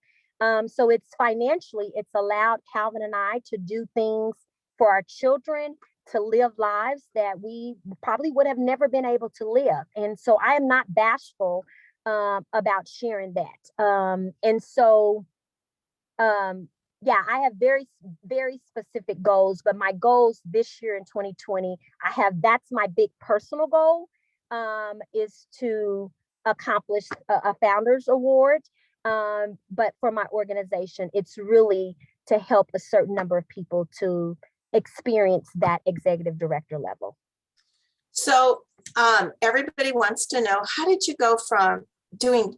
So it's financially, it's allowed Calvin and I to do things for our children, to live lives that we probably would have never been able to live. And so I am not bashful about sharing that. Yeah, I have very, very specific goals, but my goals this year in 2020, that's my big personal goal, is to accomplish a founders award. But for my organization, it's really to help a certain number of people to experience that executive director level.
So everybody wants to know, how did you go from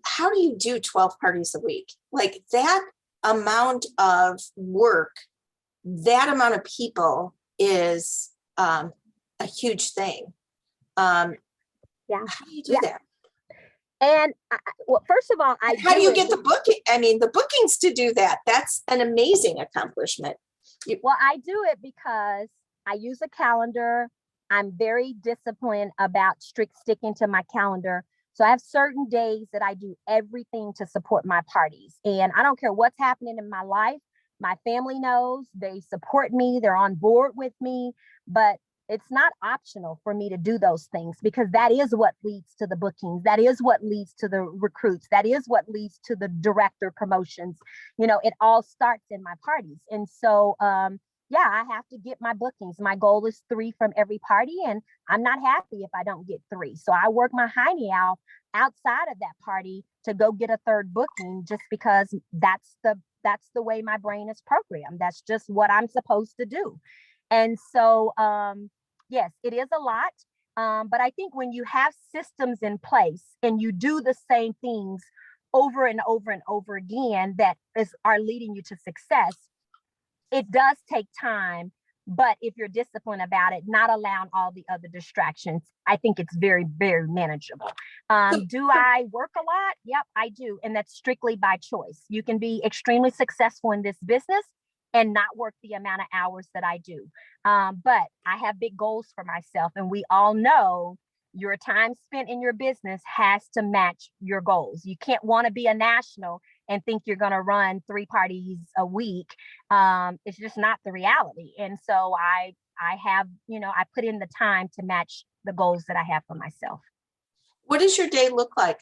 how do you do 12 parties a week? Like that amount of work, that amount of people is a huge thing.
Yeah.
How do you do that?
And well, first of all,
how do you get the booking? I mean, the bookings to do that? That's an amazing accomplishment.
Well, I do it because I use a calendar. I'm very disciplined about strict sticking to my calendar. So I have certain days that I do everything to support my parties. And I don't care what's happening in my life. My family knows, they support me, they're on board with me, but it's not optional for me to do those things, because that is what leads to the bookings. That is what leads to the recruits. That is what leads to the director promotions. It all starts in my parties. And so, yeah, I have to get my bookings. My goal is 3 from every party, and I'm not happy if I don't get 3. So I work my hiney out outside of that party to go get a 3rd booking, just because that's the way my brain is programmed. That's just what I'm supposed to do. And so, yes, it is a lot. But I think when you have systems in place and you do the same things over and over and over again that are leading you to success, it does take time. But if you're disciplined about it, not allowing all the other distractions, I think it's very, very manageable. Do I work a lot? Yep, I do. And that's strictly by choice. You can be extremely successful in this business and not work the amount of hours that I do. But I have big goals for myself. And we all know your time spent in your business has to match your goals. You can't want to be a national and think you're going to run 3 parties a week. It's just not the reality. And so I have, I put in the time to match the goals that I have for myself.
What does your day look like?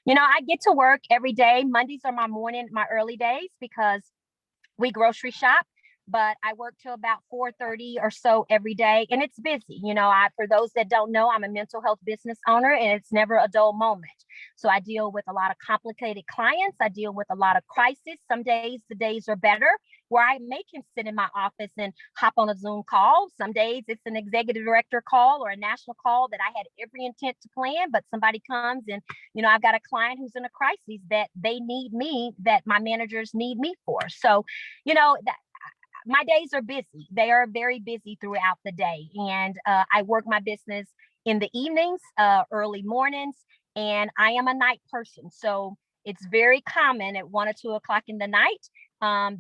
I get to work every day. Mondays are my early days, because we grocery shop, but I work till about 4:30 or so every day, and it's busy. For those that don't know, I'm a mental health business owner, and it's never a dull moment. So I deal with a lot of complicated clients. I deal with a lot of crisis. Some days the days are better, where I can sit in my office and hop on a Zoom call. Some days it's an executive director call or a national call that I had every intent to plan, but somebody comes and, I've got a client who's in a crisis that they need me, that my managers need me for. So, my days are busy. They are very busy throughout the day. And I work my business in the evenings, early mornings, and I am a night person. So it's very common at 1 or 2 o'clock in the night.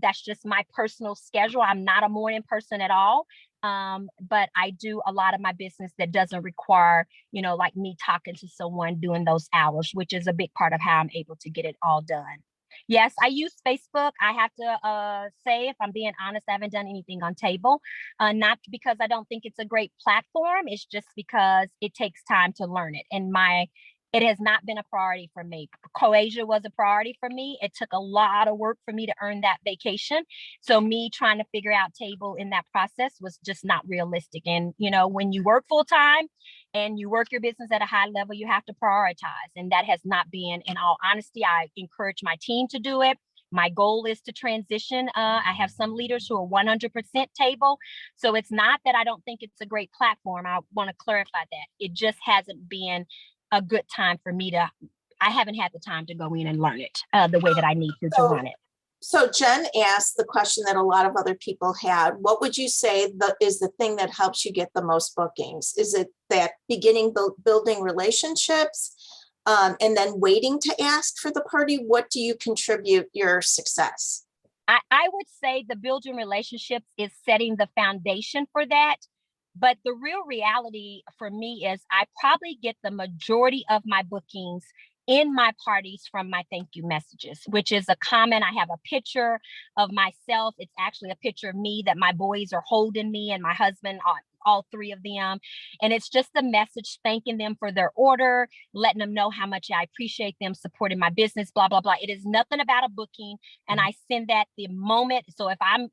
That's just my personal schedule. I'm not a morning person at all. But I do a lot of my business that doesn't require, like me talking to someone doing those hours, which is a big part of how I'm able to get it all done. Yes, I use Facebook. I have to say, if I'm being honest, I haven't done anything on table. Not because I don't think it's a great platform. It's just because it takes time to learn it. And my It has not been a priority for me. Croatia was a priority for me. It took a lot of work for me to earn that vacation. So me trying to figure out table in that process was just not realistic. And, you know, when you work full time and you work your business at a high level, you have to prioritize. And that has not been, in all honesty, I encourage my team to do it. My goal is to transition. I have some leaders who are 100% table. So it's not that I don't think it's a great platform. I want to clarify that. It just hasn't been a good time for me to, I haven't had the time to go in and learn it the way that I need to run it.
So Jen asked the question that a lot of other people had. What would you say is the thing that helps you get the most bookings? Is it that beginning building relationships and then waiting to ask for the party? What do you contribute your success?
I would say the building relationships is setting the foundation for that. But the real reality for me is I probably get the majority of my bookings in my parties from my thank you messages, which is a comment. I have a picture of myself. It's actually a picture of me that my boys are holding me and my husband, all three of them. And it's just a message thanking them for their order, letting them know how much I appreciate them supporting my business, blah, blah, blah. It is nothing about a booking. And I send that the moment. So if I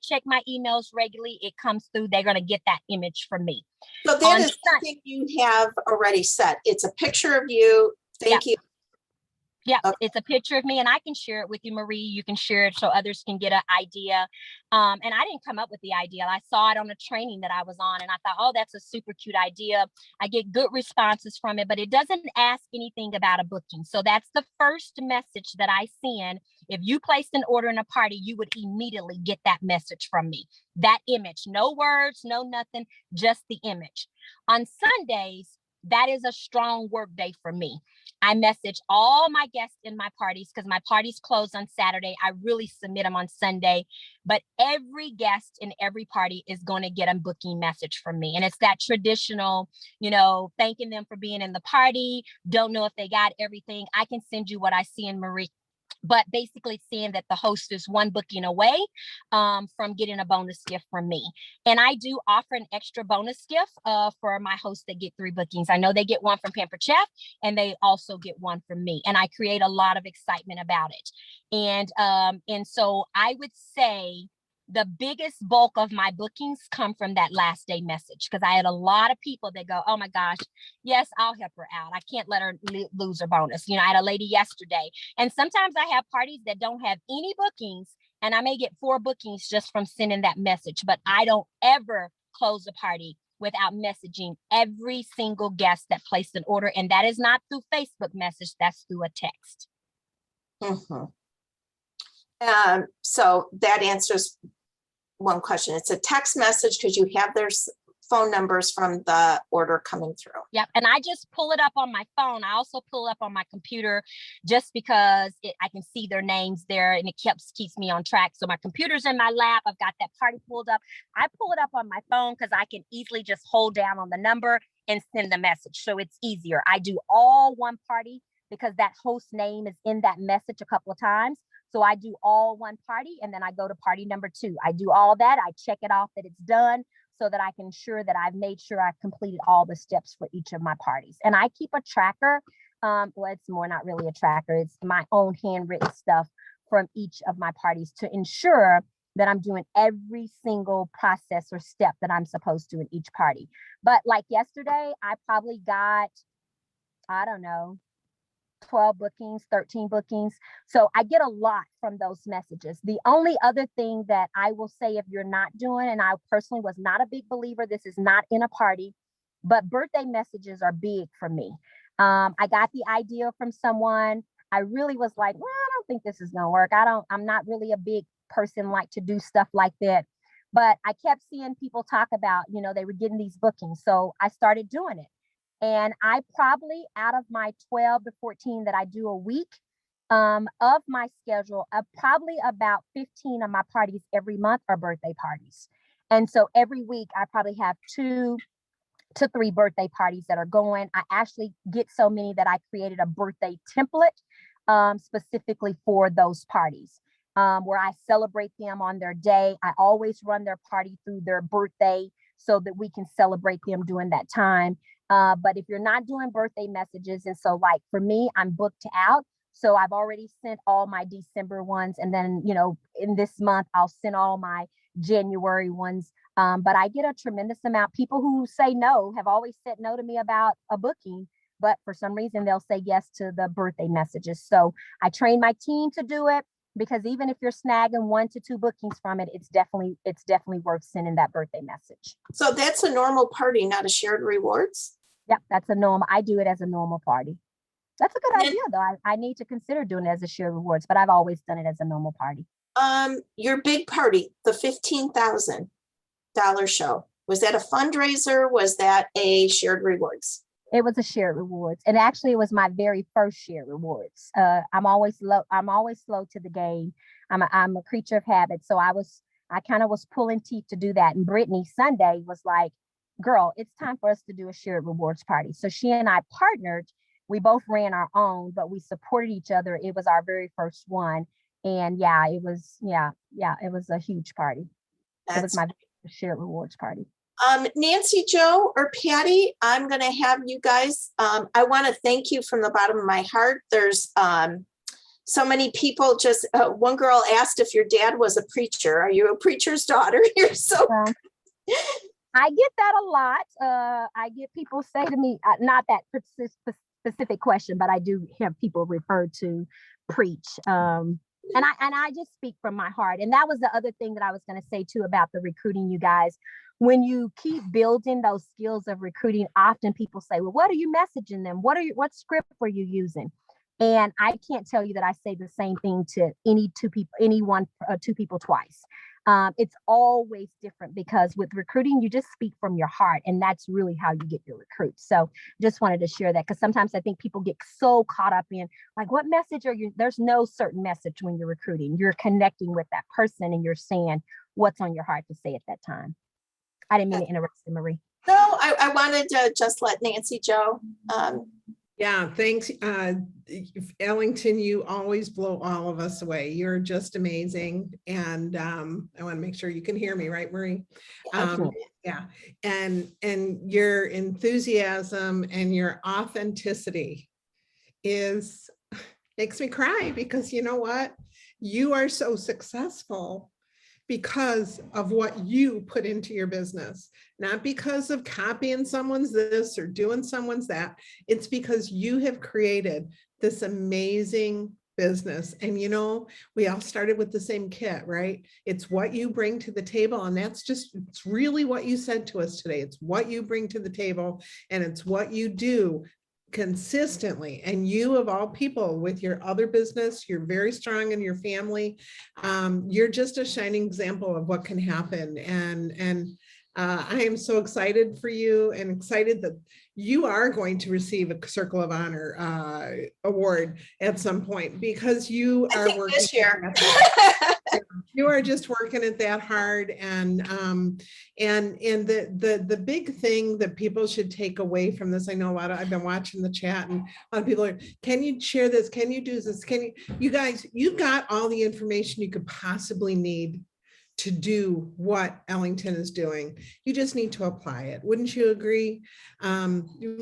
check my emails regularly, it comes through, they're going to get that image from me.
So that is something you have already set. It's a picture of you. Thank you.
Yeah, okay. It's a picture of me and I can share it with you, Marie. You can share it so others can get an idea. And I didn't come up with the idea. I saw it on a training that I was on and I thought, oh, that's a super cute idea. I get good responses from it, but it doesn't ask anything about a booking. So that's the first message that I send. If you placed an order in a party, you would immediately get that message from me. That image, no words, no nothing, just the image. On Sundays, that is a strong work day for me. I message all my guests in my parties because my parties close on Saturday. I really submit them on Sunday, but every guest in every party is going to get a booking message from me. And it's that traditional, you know, thanking them for being in the party. Don't know if they got everything. I can send you what I see in Marie. But basically saying that the host is one booking away from getting a bonus gift from me. And I do offer an extra bonus gift for my hosts that get 3 bookings. I know they get one from Pampered Chef and they also get one from me. And I create a lot of excitement about it. And so I would say the biggest bulk of my bookings come from that last day message because I had a lot of people that go, oh my gosh, yes, I'll help her out. I can't let her lose her bonus. You know, I had a lady yesterday, and sometimes I have parties that don't have any bookings and I may get 4 bookings just from sending that message, but I don't ever close a party without messaging every single guest that placed an order. And that is not through Facebook message, that's through a text.
Mm-hmm. So that answers one question. It's a text message because you have their phone numbers from the order coming through.
Yep. And I just pull it up on my phone. I also pull it up on my computer just because I can see their names there and it keeps me on track. So my computer's in my lap. I've got that party pulled up. I pull it up on my phone because I can easily just hold down on the number and send the message. So it's easier. I do all one party because that host name is in that message a couple of times. So I do all one party and then I go to party number 2. I do all that. I check it off that it's done so that I can ensure that I've made sure I've completed all the steps for each of my parties. And I keep a tracker. Well, it's more not really a tracker. It's my own handwritten stuff from each of my parties to ensure that I'm doing every single process or step that I'm supposed to in each party. But like yesterday, I probably got, I don't know, 12 bookings, 13 bookings. So I get a lot from those messages. The only other thing that I will say if you're not doing, and I personally was not a big believer, this is not in a party, but birthday messages are big for me. I got the idea from someone. I really was like, well, I don't think this is going to work. I'm not really a big person like to do stuff like that. But I kept seeing people talk about, you know, they were getting these bookings. So I started doing it. And I probably, out of my 12 to 14 that I do a week of my schedule, probably about 15 of my parties every month are birthday parties. And so every week I probably have 2 to 3 birthday parties that are going. I actually get so many that I created a birthday template specifically for those parties where I celebrate them on their day. I always run their party through their birthday so that we can celebrate them during that time. But if you're not doing birthday messages, and so like for me, I'm booked out. So I've already sent all my December ones. And then, you know, in this month, I'll send all my January ones. But I get a tremendous amount. People who say no have always said no to me about a booking, but for some reason they'll say yes to the birthday messages. So I train my team to do it, because even if you're snagging 1 to 2 bookings from it, it's definitely worth sending that birthday message.
So that's a normal party, not a shared rewards?
Yep, that's a normal. I do it as a normal party. That's a good
And-
idea, though. I need to consider doing it as a shared rewards, but I've always done it as a normal party.
Your big party, the $15,000 show, was that a fundraiser? Was that a shared rewards?
It was a shared rewards, and actually, it was my very first shared rewards. I'm always slow to the game. I'm a creature of habit, so I kind of was pulling teeth to do that. And Brittany Sunday was like, "Girl, it's time for us to do a shared rewards party." So she and I partnered. We both ran our own, but we supported each other. It was our very first one, and it was it was a huge party. It was
That's
my shared rewards party.
Nancy, Joe, or Patty, I'm going to have you guys, I want to thank you from the bottom of my heart. There's so many people just, one girl asked if your dad was a preacher. Are you a preacher's daughter? You're so.
I get that a lot. I get people say to me, not that specific question, but I do have people refer to preach. And I just speak from my heart. And that was the other thing that I was going to say too about the recruiting, you guys. When you keep building those skills of recruiting, often people say, well, what are you messaging them? What script were you using? And I can't tell you that I say the same thing to two people twice. It's always different, because with recruiting, you just speak from your heart, and that's really how you get your recruits. So just wanted to share that, because sometimes I think people get so caught up in like, what message are you? There's no certain message when you're recruiting. You're connecting with that person and you're saying what's on your heart to say at that time. I didn't mean to interrupt you, Marie.
No, I wanted to just let Nancy, Joe.
Yeah, thanks. Ellington, you always blow all of us away. You're just amazing. And I want to make sure you can hear me, right, Marie? Yeah. And your enthusiasm and your authenticity makes me cry, because you know what? You are so successful because of what you put into your business, not because of copying someone's this or doing someone's that. It's because you have created this amazing business. And, you know, we all started with the same kit, right? It's what you bring to the table. And it's really what you said to us today. It's what you bring to the table, and it's what you do consistently. And you, of all people, with your other business, you're very strong in your family. You're just a shining example of what can happen. And I am so excited for you, and excited that you are going to receive a Circle of Honor award at some point, because you are working
this year.
You are just working it that hard. And the big thing that people should take away from this, I know I've been watching the chat, and a lot of people are, can you share this? Can you do this? You guys, you've got all the information you could possibly need to do what Ellington is doing. You just need to apply it. Wouldn't you agree?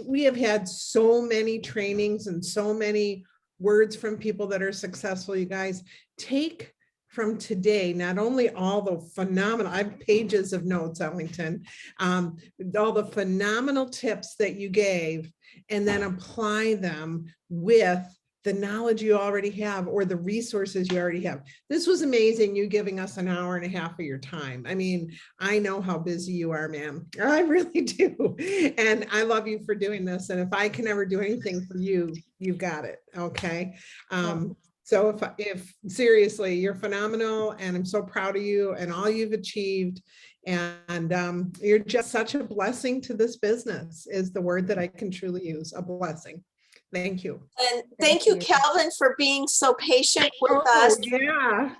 We have had so many trainings and so many words from people that are successful. You guys, take from today, not only all the phenomenal, I have pages of notes, Ellington, all the phenomenal tips that you gave, and then apply them with the knowledge you already have, or the resources you already have. This was amazing, you giving us an hour and a half of your time. I mean, I know how busy you are, ma'am. I really do. And I love you for doing this. And if I can ever do anything for you, you've got it. Okay. So if seriously, you're phenomenal, and I'm so proud of you and all you've achieved. And you're just such a blessing to this business, is the word that I can truly use, a blessing. Thank you.
And thank you, Calvin, for being so patient with us.
Yeah.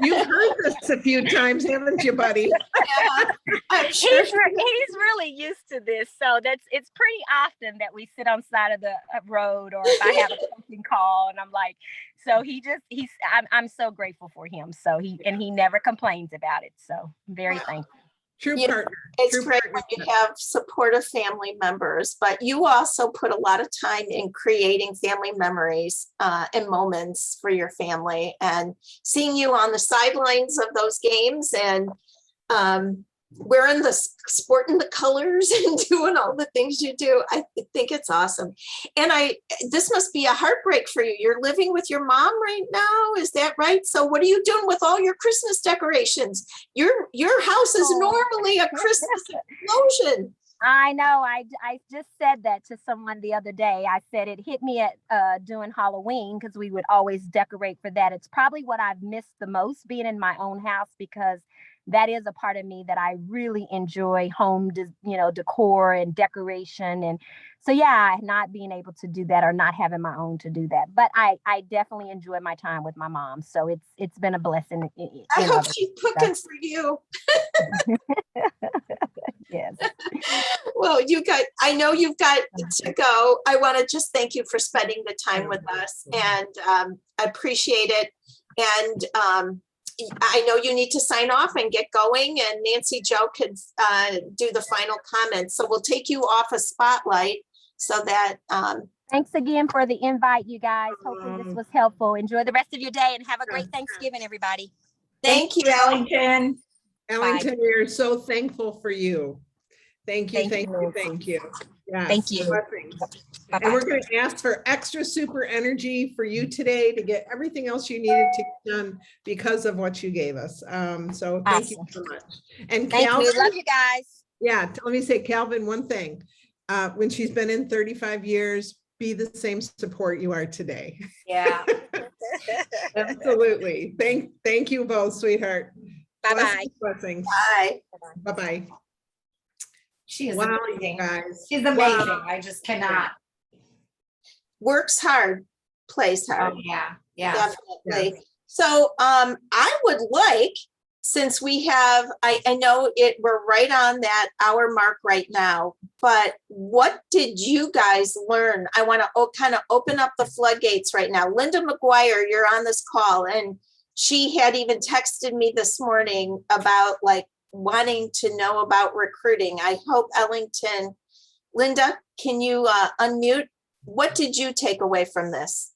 You've heard this a few times, haven't you, buddy?
Yeah, I'm sure.
He's really used to this. So it's pretty often that we sit on the side of the road, or if I have a coaching call, and I'm like, so I'm so grateful for him. So he never complains about it. So I'm very thankful.
True
You know,
partner.
it's
True
great when you
partnership.
have supportive family members, but you also put a lot of time in creating family memories and moments for your family, and seeing you on the sidelines of those games and wearing sporting the colors and doing all the things you do. I think it's awesome. And this must be a heartbreak for you. You're living with your mom right now. Is that right? So what are you doing with all your Christmas decorations? Your house is normally a Christmas explosion.
I know. I just said that to someone the other day. I said it hit me at doing Halloween, because we would always decorate for that. It's probably what I've missed the most, being in my own house, because that is a part of me that I really enjoy, home, decor and decoration. And so, yeah, not being able to do that or not having my own to do that. But I definitely enjoy my time with my mom. So it's been a blessing.
I hope she's cooking for you.
Yes.
Well, I know you've got to go. I want to just thank you for spending the time with us, and I appreciate it. And I know you need to sign off and get going, and Nancy Jo could do the final comments. So we'll take you off a spotlight so that.
Thanks again for the invite, you guys. Hopefully this was helpful. Enjoy the rest of your day and have a great Thanksgiving, everybody.
Thank you,
Ellington.
Ellington, we are so thankful for you. Thank you.
Thank you.
Thank you. Yes,
Thank you.
blessings.
Bye-bye.
And we're going to ask for extra super energy for you today to get everything else you needed to get done because of what you gave us. So thank you so much. And
Thank
Calvin,
you. Love you guys.
yeah, let me say, Calvin, one thing. When she's been in 35 years, be the same support you are today.
Yeah.
Absolutely. Thank you both, sweetheart.
Bye-bye.
Blessings.
Bye.
Bye-bye.
She is
Wow,
amazing.
guys.
She's amazing.
Wow.
I just cannot.
Works hard, plays hard.
Oh, yeah. Yeah.
Definitely. So I would like, since we have, I know we're right on that hour mark right now, but what did you guys learn? I want to kind of open up the floodgates right now. Linda McGuire, you're on this call, and she had even texted me this morning about wanting to know about recruiting. I hope Ellington, Linda, can you unmute? What did you take away from this?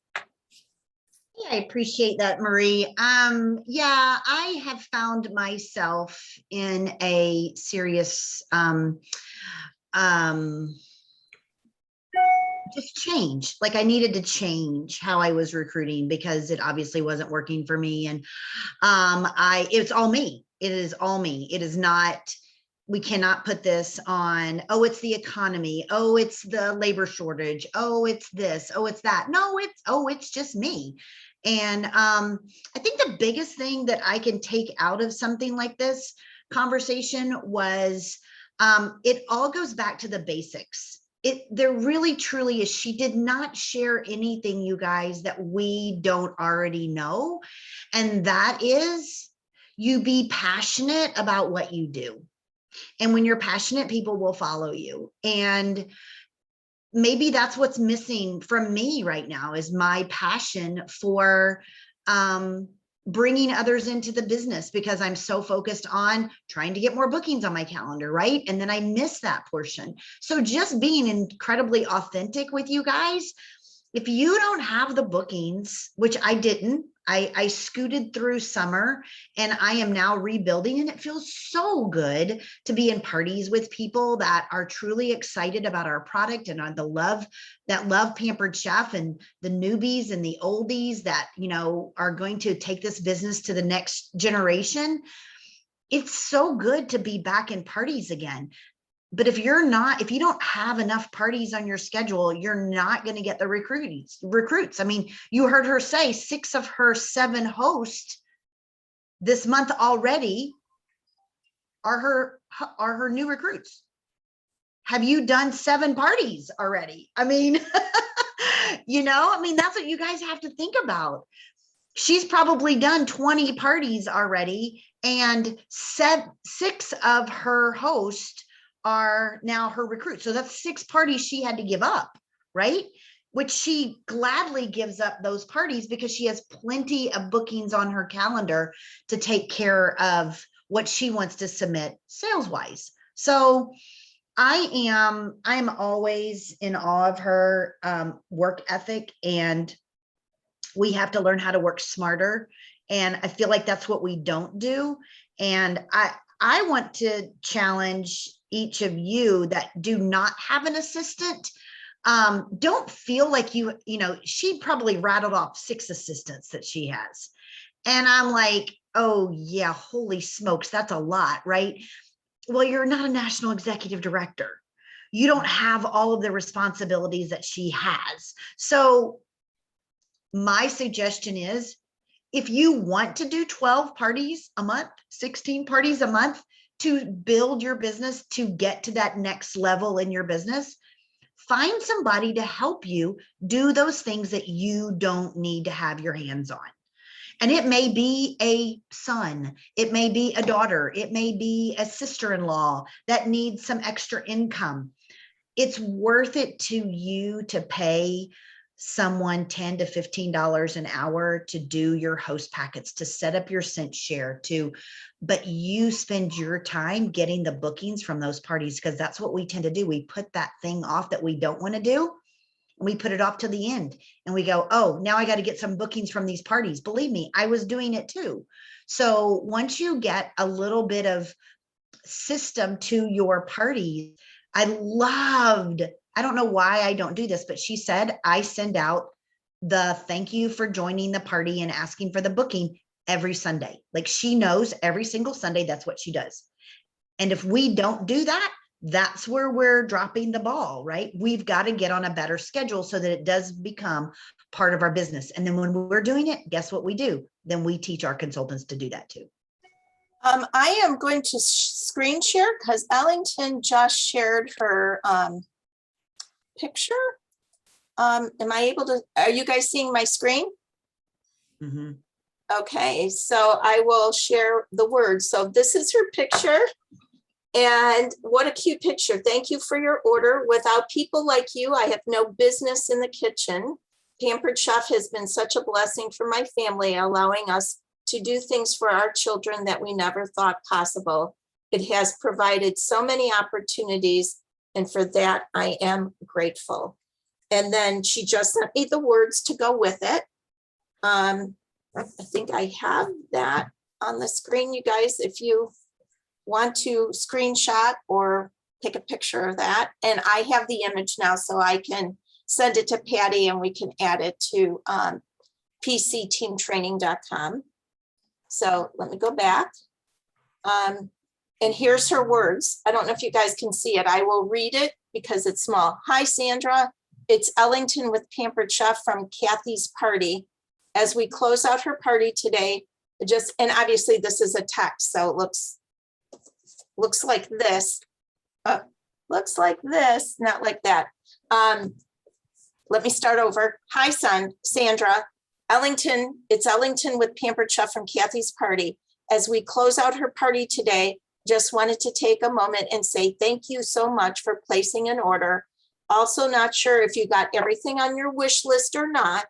Yeah, I appreciate that, Marie. Yeah, I have found myself in a serious just change. Like I needed to change how I was recruiting because it obviously wasn't working for me. And it's all me. It is all me. It is not, we cannot put this on, oh, it's the economy. Oh, it's the labor shortage. Oh, it's this. Oh, it's that. No, it's just me. And I think the biggest thing that I can take out of something like this conversation was it all goes back to the basics. There really truly is. She did not share anything, you guys, that we don't already know. And that is, you be passionate about what you do. And when you're passionate, people will follow you. And maybe that's what's missing from me right now is my passion for bringing others into the business, because I'm so focused on trying to get more bookings on my calendar, right? And then I miss that portion. So just being incredibly authentic with you guys, if you don't have the bookings, which I didn't, I scooted through summer and I am now rebuilding, and it feels so good to be in parties with people that are truly excited about our product and love Pampered Chef, and the newbies and the oldies that, you know, are going to take this business to the next generation. It's so good to be back in parties again. But if you don't have enough parties on your schedule, you're not going to get the recruits. I mean, you heard her say 6 of her 7 hosts this month already are her new recruits. Have you done 7 parties already? I mean, that's what you guys have to think about. She's probably done 20 parties already, and 6 of her hosts are now her recruits. So that's 6 parties she had to give up, right? Which she gladly gives up those parties because she has plenty of bookings on her calendar to take care of what she wants to submit sales wise. So I'm always in awe of her work ethic, and we have to learn how to work smarter. And I feel like that's what we don't do. And I want to challenge each of you that do not have an assistant. Don't feel like she probably rattled off 6 assistants that she has. And I'm like, oh yeah, holy smokes, that's a lot, right? Well, you're not a national executive director. You don't have all of the responsibilities that she has. So my suggestion is, if you want to do 12 parties a month, 16 parties a month to build your business, to get to that next level in your business, find somebody to help you do those things that you don't need to have your hands on. And it may be a son, it may be a daughter, it may be a sister-in-law that needs some extra income. It's worth it to you to pay someone $10 to $15 an hour to do your host packets, to set up your scent share, but you spend your time getting the bookings from those parties, because that's what we tend to do. We put that thing off that we don't want to do. We put it off to the end and we go, oh, now I got to get some bookings from these parties. Believe me, I was doing it too. So once you get a little bit of system to your parties, I don't know why I don't do this, but she said, I send out the thank you for joining the party and asking for the booking every Sunday. Like, she knows every single Sunday, that's what she does. And if we don't do that, that's where we're dropping the ball, right? We've got to get on a better schedule so that it does become part of our business. And then when we're doing it, guess what we do? Then we teach our consultants to do that too.
I am going to screen share because Ellington just shared her picture. Am I able to, are you guys seeing my screen?
Mm-hmm.
Okay, so I will share the words. So this is her picture. And what a cute picture. Thank you for your order. Without people like you, I have no business in the kitchen. Pampered Chef has been such a blessing for my family, allowing us to do things for our children that we never thought possible. It has provided so many opportunities, and for that, I am grateful. And then she just sent me the words to go with it. I think I have that on the screen, you guys, if you want to screenshot or take a picture of that. And I have the image now, so I can send it to Patty and we can add it to pcteamtraining.com. So let me go back. And here's her words. I don't know if you guys can see it. I will read it because it's small. Hi, Sandra. It's Ellington with Pampered Chef from Kathy's party. As we close out her party today, and obviously this is a text, so it looks like this. Looks like this, not like that. Let me start over. Hi, Sandra. Ellington, it's Ellington with Pampered Chef from Kathy's party. As we close out her party today, just wanted to take a moment and say thank you so much for placing an order. Also not sure if you got everything on your wish list or not,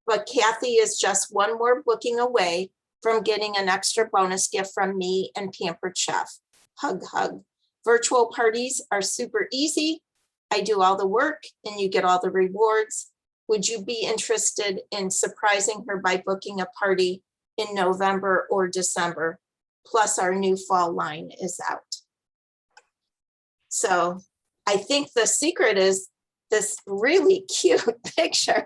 but Kathy is just one more booking away from getting an extra bonus gift from me and Pampered Chef. Hug, hug. Virtual parties are super easy. I do all the work and you get all the rewards. Would you be interested in surprising her by booking a party in November or December? Plus our new fall line is out. So I think the secret is this really cute picture.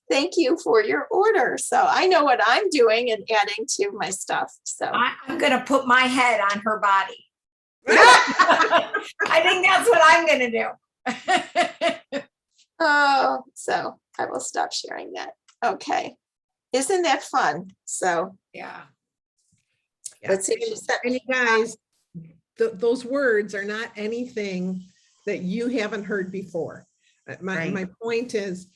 Thank you for your order. So I know what I'm doing and adding to my stuff. So
I'm going to put my head on her body. I think that's what I'm going to do.
oh, so I will stop sharing that. Okay. Isn't that fun? So
Yeah.
let's see if she sent
And
me.
you guys, those words are not anything that you haven't heard before. My point is,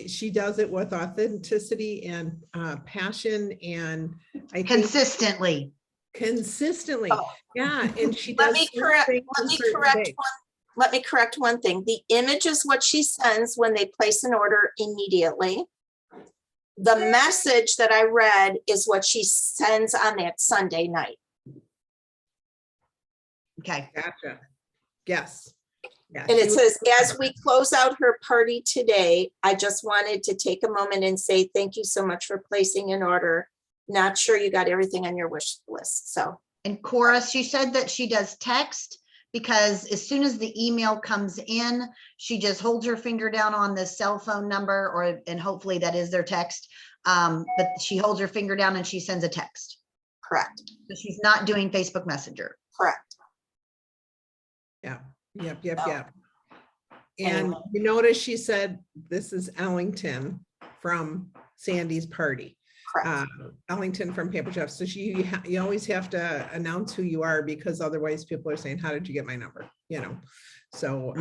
she does it with authenticity and passion, and I think
Consistently.
Oh.
Yeah, and she
Let
does
me
certain things on certain days.
let me correct one thing. The image is what she sends when they place an order immediately. The message that I read is what she sends on that Sunday night.
Okay.
Gotcha. Yes. Yeah,
And
she
it
was-
says, as we close out her party today, I just wanted to take a moment and say thank you so much for placing an order. Not sure you got everything on your wish list. So
And Cora, she said that she does text because as soon as the email comes in, she just holds her finger down on the cell phone number and hopefully that is their text. But she holds her finger down and she sends a text.
correct,
So she's not doing Facebook Messenger.
correct.
Yep.
Oh.
And
Anyway.
you notice she said, this is Ellington from Sandy's party.
Correct.
Ellington from Pamper Jeff. So you always have to announce who you are because otherwise people are saying, how did you get my number? You know, so,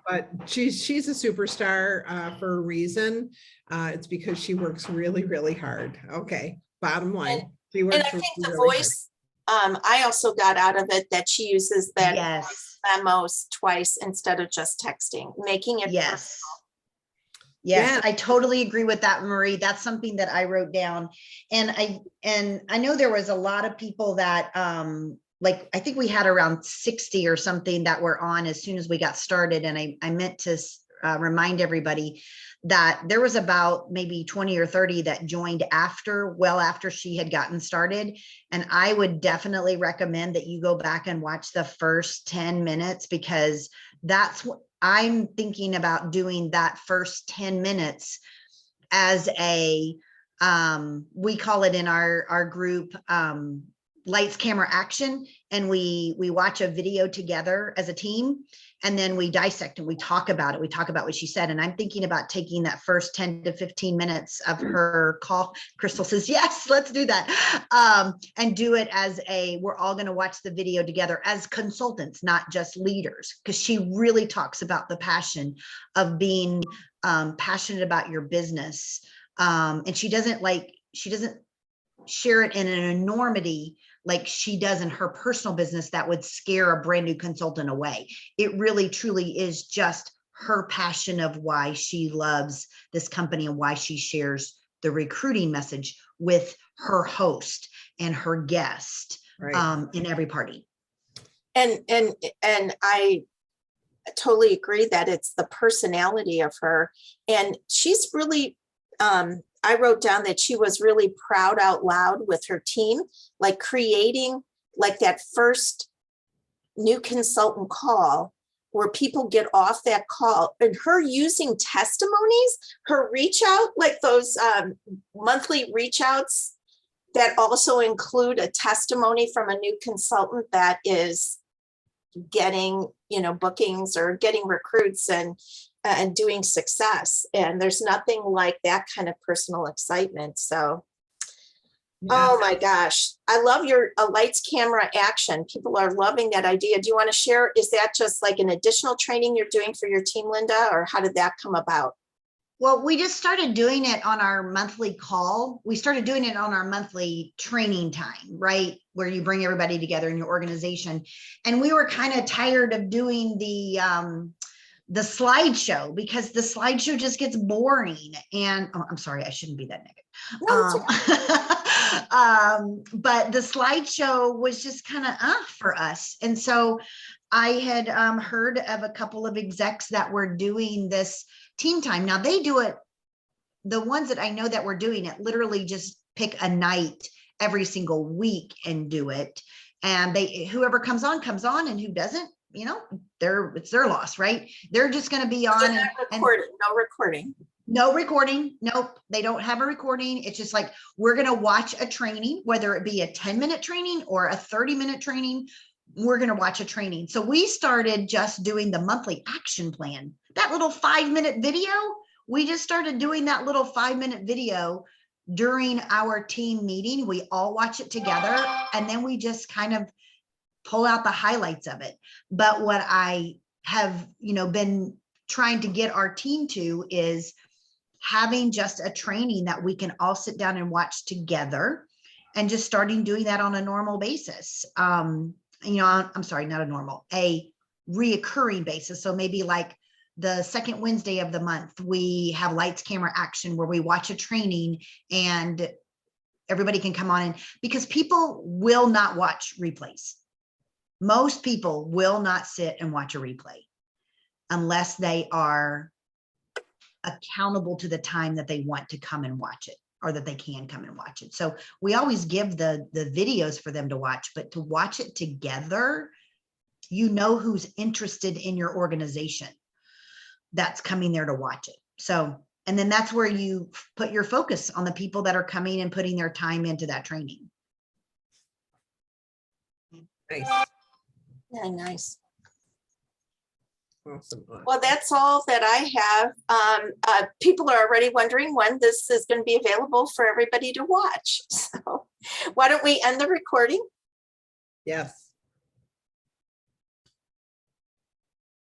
but she's a superstar for a reason. It's because she works really, really hard. Okay. Bottom line. She works
And I think the
really hard.
voice, I also got out of it that she uses that
Yes.
memos twice instead of just texting, making it.
Yes. Yes,
Yeah.
I totally agree with that, Marie. That's something that I wrote down. And I know there was a lot of people that like I think we had around 60 or something that were on as soon as we got started. And I meant to remind everybody that there was about maybe 20 or 30 that joined well after she had gotten started. And I would definitely recommend that you go back and watch the first 10 minutes because that's what I'm thinking about doing, that first 10 minutes as a, we call it in our group, lights, camera, action. And we watch a video together as a team. And then we dissect and we talk about it. We talk about what she said. And I'm thinking about taking that first 10 to 15 minutes of her call. Crystal says, yes, let's do that. And do it as we're all going to watch the video together as consultants, not just leaders, because she really talks about the passion of being passionate about your business. And she doesn't share it in an enormity like she does in her personal business that would scare a brand new consultant away. It really truly is just her passion of why she loves this company and why she shares the recruiting message with her host and her guest in every party.
And I totally agree that it's the personality of her. And she's really, I wrote down that she was really proud out loud with her team, like creating like that first new consultant call where people get off that call and her using testimonies, her reach out, like those monthly reach outs that also include a testimony from a new consultant that is getting, bookings or getting recruits and doing success. And there's nothing like that kind of personal excitement. So, oh my gosh, I love your lights, camera, action. People are loving that idea. Do you want to share? Is that just like an additional training you're doing for your team, Linda, or how did that come about?
Well, we just started doing it on our monthly call. We started doing it on our monthly training time, right? Where you bring everybody together in your organization. And we were kind of tired of doing the slideshow because the slideshow just gets boring. And I'm sorry, I shouldn't be that negative.
No,
But the slideshow was just kind of for us. And so I had heard of a couple of execs that were doing this team time. Now they do it, the ones that I know that were doing it literally just pick a night every single week and do it. And whoever comes on, and who doesn't, it's their loss, right? They're just going to be on.
No recording.
No recording. Nope. They don't have a recording. It's just like, we're going to watch a training, whether it be a 10-minute training or a 30-minute training, we're going to watch a training. So we started just doing the monthly action plan, that little 5-minute video. We just started doing that little 5-minute video during our team meeting. We all watch it together and then we just kind of pull out the highlights of it. But what I have, been trying to get our team to is having just a training that we can all sit down and watch together and just starting doing that on a normal basis. I'm sorry, not a normal, a reoccurring basis. So maybe like the second Wednesday of the month, we have lights, camera, action, where we watch a training and everybody can come on in, because people will not watch replays. Most people will not sit and watch a replay unless they are accountable to the time that they want to come and watch it, or that they can come and watch it. So we always give the videos for them to watch, but to watch it together, you know who's interested in your organization that's coming there to watch it. So, and then that's where you put your focus on the people that are coming and putting their time into that training.
Nice.
Very nice.
Awesome.
Well, that's all that I have. People are already wondering when this is going to be available for everybody to watch. So why don't we end the recording?
Yes.